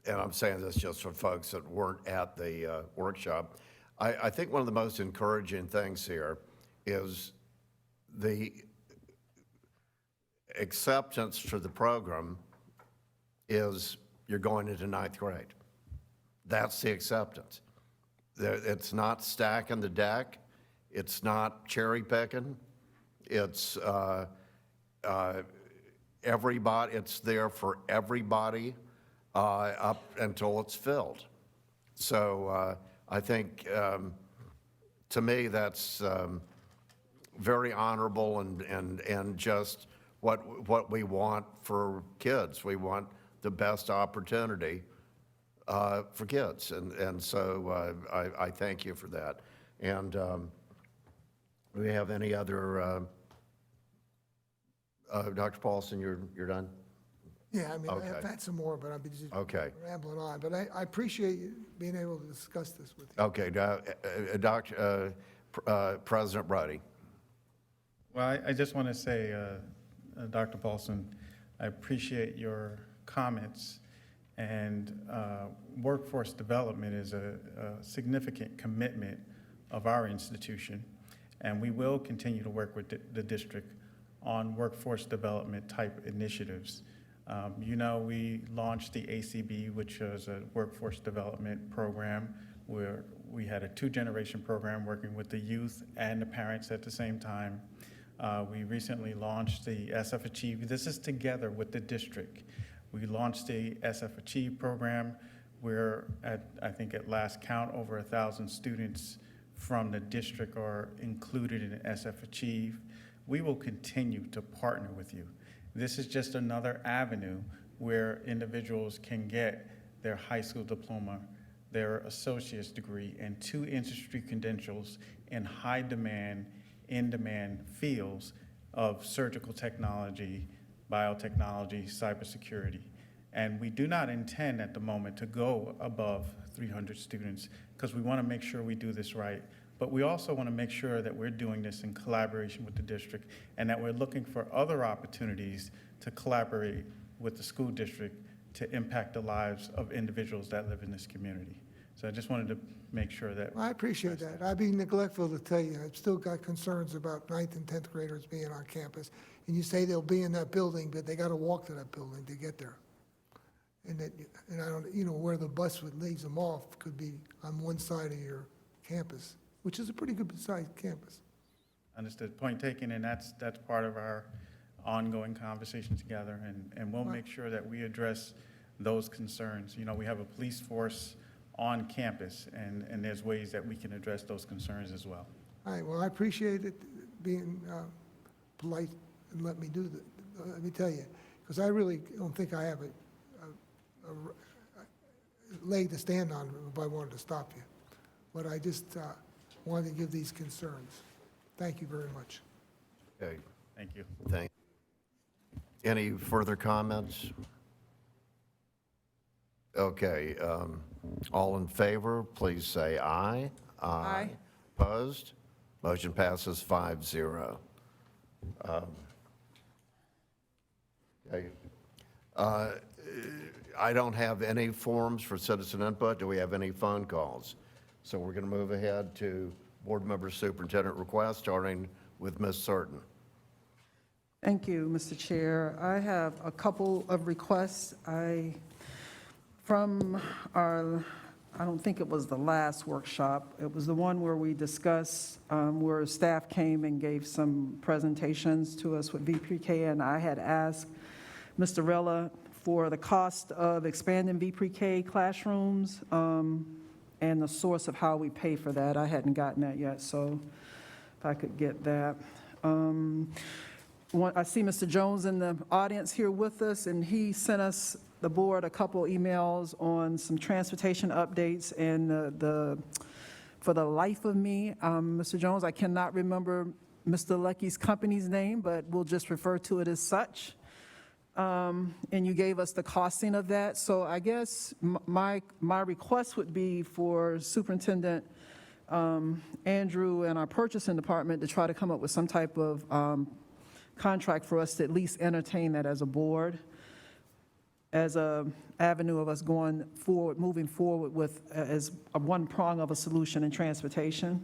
I'm saying this just for folks that weren't at the workshop. I think one of the most encouraging things here is the acceptance for the program is you're going into 9th grade. That's the acceptance. It's not stacking the deck. It's not cherry picking. It's everybody. It's there for everybody up until it's filled. So I think, to me, that's very honorable and just what we want for kids. We want the best opportunity for kids, and so I thank you for that. And do we have any other? Dr. Paulson, you're done? yeah, I mean, Okay. I've had some more, but I've been just Okay. rambling on, but I appreciate you being able to discuss this with you. Okay, President Brody. Well, I just want to say, Dr. Paulson, I appreciate your comments, and workforce development is a significant commitment of our institution, and we will continue to work with the district on workforce development type initiatives. You know, we launched the ACB, which was a workforce development program where we had a 2-generation program working with the youth and the parents at the same time. We recently launched the SF Achieve. This is together with the district. We launched the SF Achieve program where I think at last count over 1,000 students from the district are included in SF Achieve. We will continue to partner with you. This is just another avenue where individuals can get their high school diploma, their associate's degree, and 2 industry credentials in high demand, in-demand fields of surgical technology, biotechnology, cybersecurity. And we do not intend at the moment to go above 300 students because we want to make sure we do this right. But we also want to make sure that we're doing this in collaboration with the district and that we're looking for other opportunities to collaborate with the school district to impact the lives of individuals that live in this community. So I just wanted to make sure that. I appreciate that. I'd be neglectful to tell you, I've still got concerns about 9th and 10th graders being on campus. And you say they'll be in that building, but they got to walk to that building to get there. And I don't, where the bus would leave them off could be on one side of your campus, which is a pretty good sized campus. Understood. Point taken, and that's part of our ongoing conversation together, and we'll make sure that we address those concerns. We have a police force on campus, and there's ways that we can address those concerns as well. All right, well, I appreciate it being polite and let me do that. Let me tell you, because I really don't think I have a leg to stand on if I wanted to stop you. But I just wanted to give these concerns. Thank you very much. Okay. Thank you. Thank. Any further comments? Okay. All in favor, please say aye. Aye. Opposed? Motion passes 5-0. Okay. I don't have any forms for citizen input. Do we have any phone calls? So we're going to move ahead to board member superintendent requests, starting with Ms. Certain. Thank you, Mr. Chair. I have a couple of requests. From our, I don't think it was the last workshop, it was the one where we discussed, where staff came and gave some presentations to us with VPK, and I had asked Mr. Rella for the cost of expanding VPK classrooms and the source of how we pay for that. I hadn't gotten that yet, so if I could get that. I see Mr. Jones in the audience here with us, and he sent us, the board, a couple emails on some transportation updates, and for the life of me, Mr. Jones, I cannot remember Mr. Lucky's company's name, but we'll just refer to it as such. and you gave us the costing of that. So I guess my request would be for Superintendent Andrew and our purchasing department to try to come up with some type of contract for us to at least entertain that as a board, as a avenue of us going forward, moving forward with as one prong of a solution in transportation.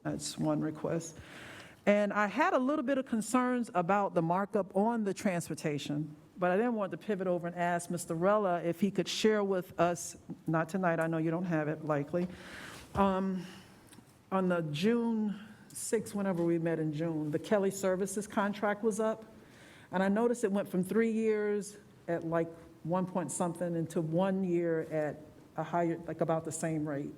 That's one request. And I had a little bit of concerns about the markup on the transportation, but I then wanted to pivot over and ask Mr. Rella if he could share with us, not tonight, I know you don't have it likely, on the June 6th, whenever we met in June, the Kelly Services contract was up, and I noticed it went from 3 years at like 1 point something into 1 year at a higher, like about the same rate.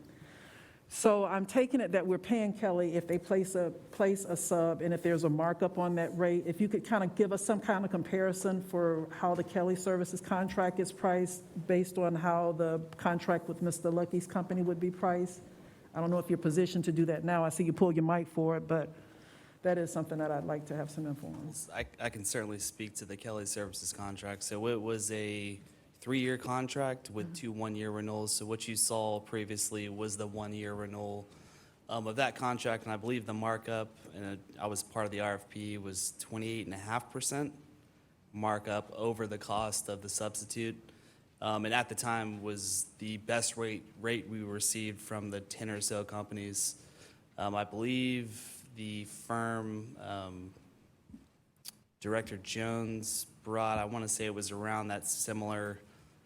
So I'm taking it that we're paying Kelly if they place a sub, and if there's a markup on that rate, if you could kind of give us some kind of comparison for how the Kelly Services contract is priced based on how the contract with Mr. Lucky's company would be priced. I don't know if you're positioned to do that now. I see you pull your mic for it, but that is something that I'd like to have some info on. I can certainly speak to the Kelly Services contract. So it was a 3-year contract with 2 1-year renewals. So what you saw previously was the 1-year renewal of that contract, and I believe the markup, and I was part of the RFP, was 28.5% markup over the cost of the substitute. And at the time was the best rate we received from the 10 or so companies. I believe the firm, Director Jones brought, I want to say it was around that similar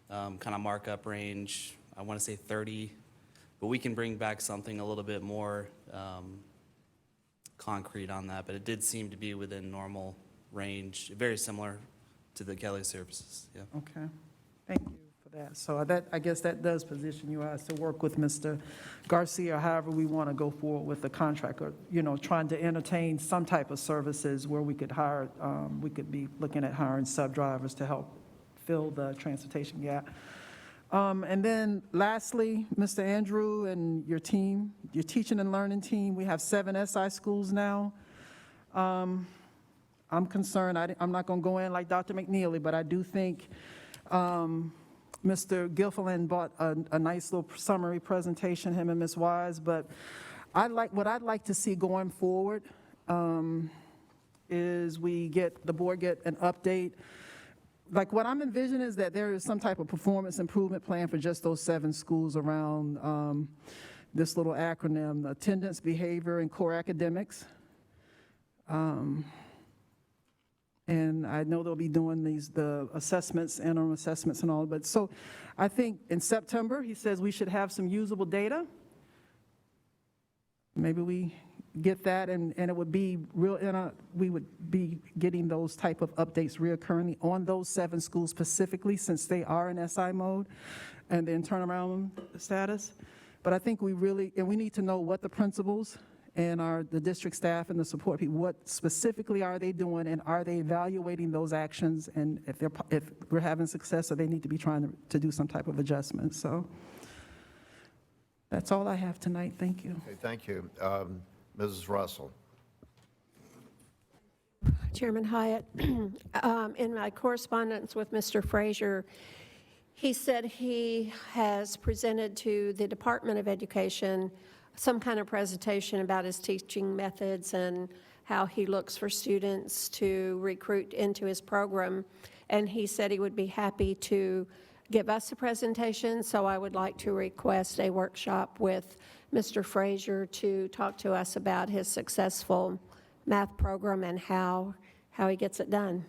kind of markup range. I want to say 30, but we can bring back something a little bit more concrete on that, but it did seem to be within normal range, very similar to the Kelly Services, yeah. Okay, thank you for that. So that, I guess that does position you as to work with Mr. Garcia, however we want to go forward with the contract, or, you know, trying to entertain some type of services where we could hire, we could be looking at hiring sub-drivers to help fill the transportation gap. And then lastly, Mr. Andrew and your team, your teaching and learning team, we have 7 SI schools now. I'm concerned, I'm not going to go in like Dr. McNeely, but I do think Mr. Gilfillan brought a nice little summary presentation, him and Ms. Wise, but what I'd like to see going forward is the board get an update. Like what I'm envisioning is that there is some type of performance improvement plan for just those 7 schools around this little acronym, attendance, behavior, and core academics. And I know they'll be doing the assessments, interim assessments and all, but so I think in September, he says we should have some usable data. Maybe we get that, and it would be we would be getting those type of updates reoccurringly on those 7 schools specifically, since they are in SI mode and the turnaround status. But I think we need to know what the principals and the district staff and the support people, what specifically are they doing, and are they evaluating those actions, and if we're having success, or they need to be trying to do some type of adjustment. So that's all I have tonight. Thank you. Okay, thank you. Mrs. Russell. Chairman Hyatt, in my correspondence with Mr. Frazier, he said he has presented to the Department of Education some kind of presentation about his teaching methods and how he looks for students to recruit into his program. And he said he would be happy to give us a presentation, so I would like to request a workshop with Mr. Frazier to talk to us about his successful math program and how he gets it done.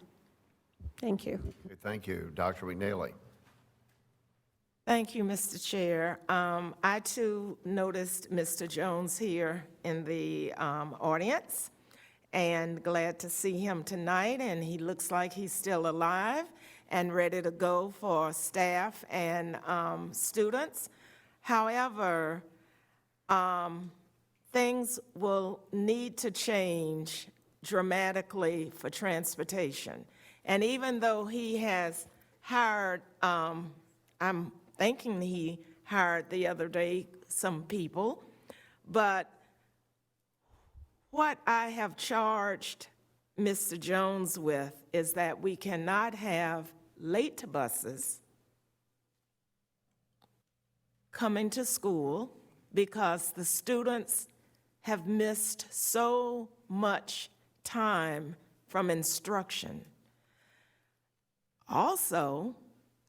Thank you. Okay, thank you. Dr. McNeely. Thank you, Mr. Chair. I too noticed Mr. Jones here in the audience, and glad to see him tonight, and he looks like he's still alive and ready to go for staff and students. However, things will need to change dramatically for transportation. And even though he has hired, I'm thinking he hired the other day some people, but what I have charged Mr. Jones with is that we cannot have late buses coming to school because the students have missed so much time from instruction. Also,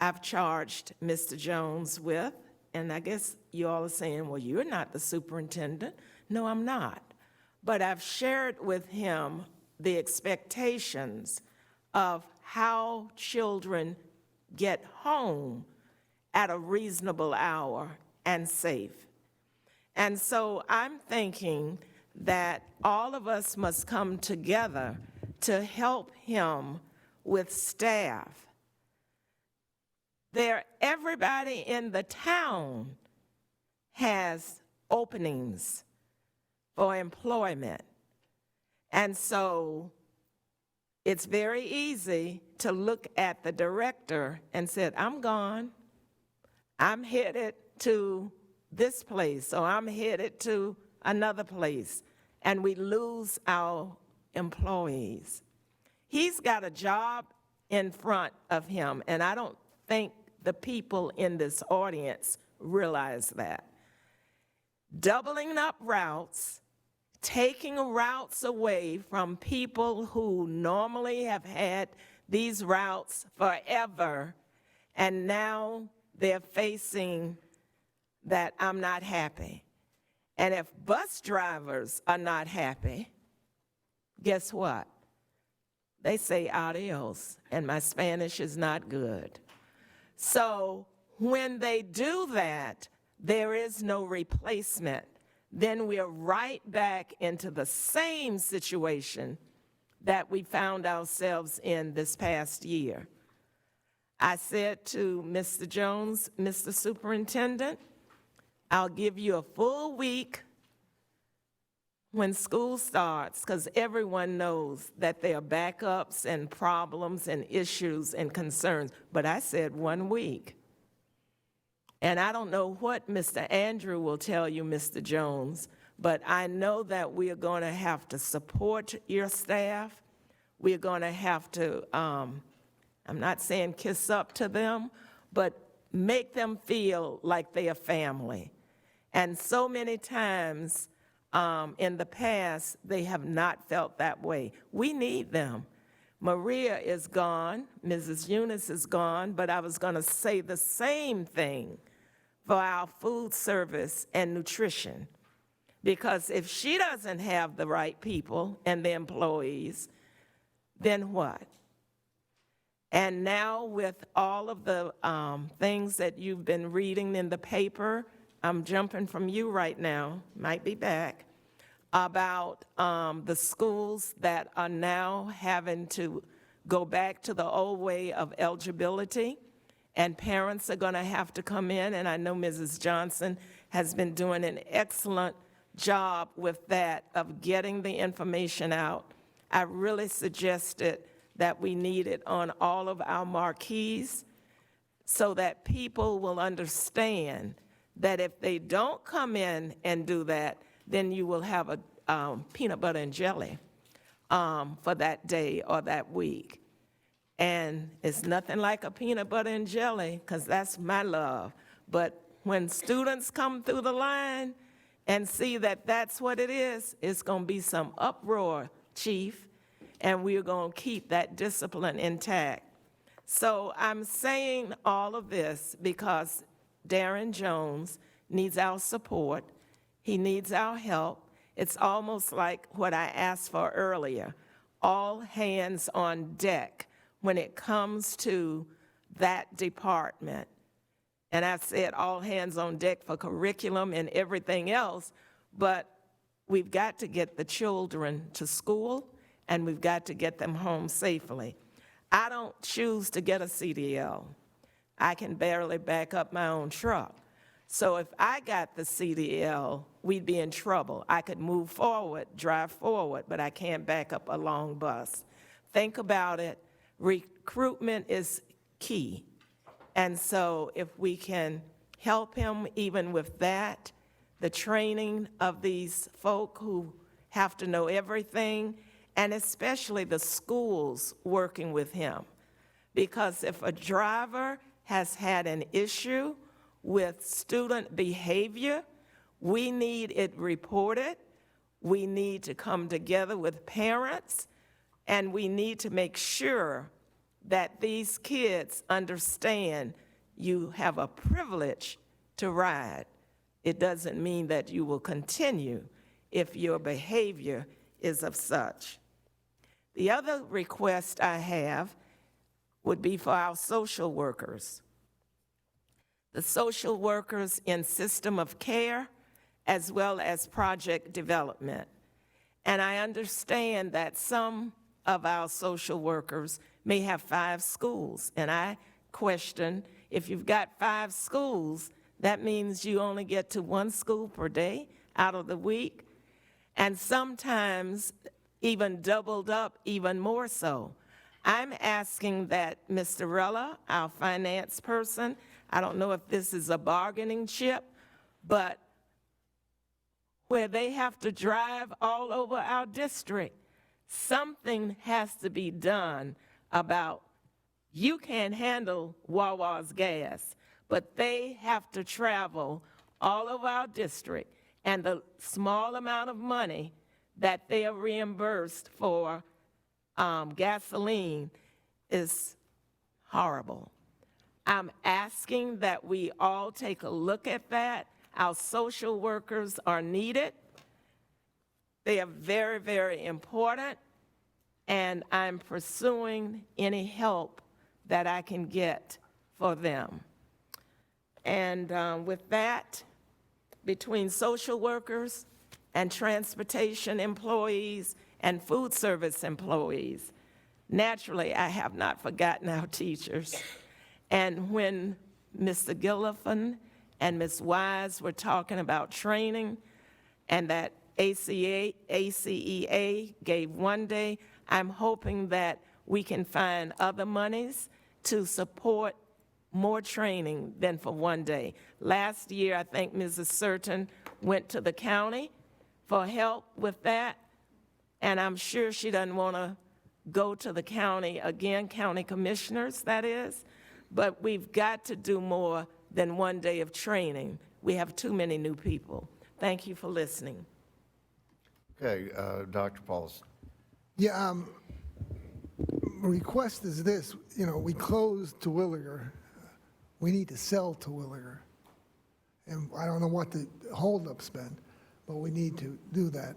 I've charged Mr. Jones with, and I guess you all are saying, well, you're not the superintendent. No, I'm not. But I've shared with him the expectations of how children get home at a reasonable hour and safe. And so I'm thinking that all of us must come together to help him with staff. Everybody in the town has openings for employment. And so it's very easy to look at the director and say, I'm gone. I'm headed to this place, or I'm headed to another place, and we lose our employees. He's got a job in front of him, and I don't think the people in this audience realize that. Doubling up routes, taking routes away from people who normally have had these routes forever, and now they're facing that I'm not happy. And if bus drivers are not happy, guess what? They say adios, and my Spanish is not good. So when they do that, there is no replacement. Then we're right back into the same situation that we found ourselves in this past year. I said to Mr. Jones, Mr. Superintendent, I'll give you a full week when school starts, because everyone knows that there are backups and problems and issues and concerns. But I said 1 week. And I don't know what Mr. Andrew will tell you, Mr. Jones, but I know that we are going to have to support your staff. We're going to have to, I'm not saying kiss up to them, but make them feel like they are family. And so many times in the past, they have not felt that way. We need them. Maria is gone, Mrs. Eunice is gone, but I was going to say the same thing for our food service and nutrition. Because if she doesn't have the right people and the employees, then what? And now with all of the things that you've been reading in the paper, I'm jumping from you right now, might be back, about the schools that are now having to go back to the old way of eligibility, and parents are going to have to come in, and I know Mrs. Johnson has been doing an excellent job with that, of getting the information out. I really suggested that we need it on all of our marquees so that people will understand that if they don't come in and do that, then you will have a peanut butter and jelly for that day or that week. And it's nothing like a peanut butter and jelly, because that's my love. But when students come through the line and see that that's what it is, it's going to be some uproar, Chief, and we're going to keep that discipline intact. So I'm saying all of this because Darren Jones needs our support. He needs our help. It's almost like what I asked for earlier, all hands on deck when it comes to that department. And I said all hands on deck for curriculum and everything else, but we've got to get the children to school, and we've got to get them home safely. I don't choose to get a CDL. I can barely back up my own truck. So if I got the CDL, we'd be in trouble. I could move forward, drive forward, but I can't back up a long bus. Think about it. Recruitment is key. And so if we can help him even with that, the training of these folk who have to know everything, and especially the schools working with him. Because if a driver has had an issue with student behavior, we need it reported. We need to come together with parents, and we need to make sure that these kids understand you have a privilege to ride. It doesn't mean that you will continue if your behavior is of such. The other request I have would be for our social workers. The social workers in system of care, as well as project development. And I understand that some of our social workers may have 5 schools, and I question, if you've got 5 schools, that means you only get to 1 school per day out of the week, and sometimes even doubled up even more so. I'm asking that Mr. Rella, our finance person, I don't know if this is a bargaining chip, but where they have to drive all over our district, something has to be done about, you can't handle Wawa's gas, but they have to travel all over our district, and the small amount of money that they are reimbursed for gasoline is horrible. I'm asking that we all take a look at that. Our social workers are needed. They are very, very important, and I'm pursuing any help that I can get for them. And with that, between social workers and transportation employees and food service employees, naturally, I have not forgotten our teachers. And when Mr. Gillifan and Ms. Wise were talking about training, and that ACEA gave 1 day, I'm hoping that we can find other monies to support more training than for 1 day. Last year, I think Mrs. Certain went to the county for help with that, and I'm sure she doesn't want to go to the county again, county commissioners, that is, but we've got to do more than 1 day of training. We have too many new people. Thank you for listening. Okay, Dr. Paulson. Yeah, request is this, we closed Terwilliger. We need to sell Terwilliger. And I don't know what the holdup's been, but we need to do that.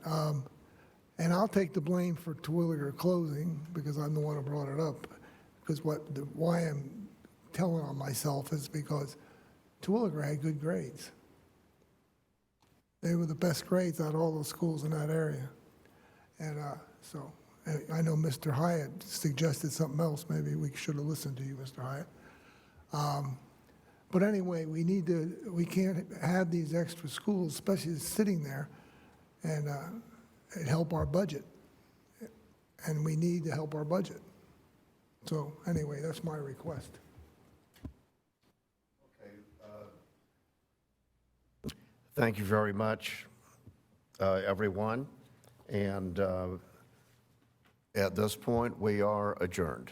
And I'll take the blame for Terwilliger closing because I'm the one who brought it up. Because why I'm telling on myself is because Terwilliger had good grades. They were the best grades out of all those schools in that area. And so I know Mr. Hyatt suggested something else. Maybe we should have listened to you, Mr. Hyatt. But anyway, we can't have these extra schools, especially sitting there, and help our budget. And we need to help our budget. So anyway, that's my request. Thank you very much, everyone. And at this point, we are adjourned.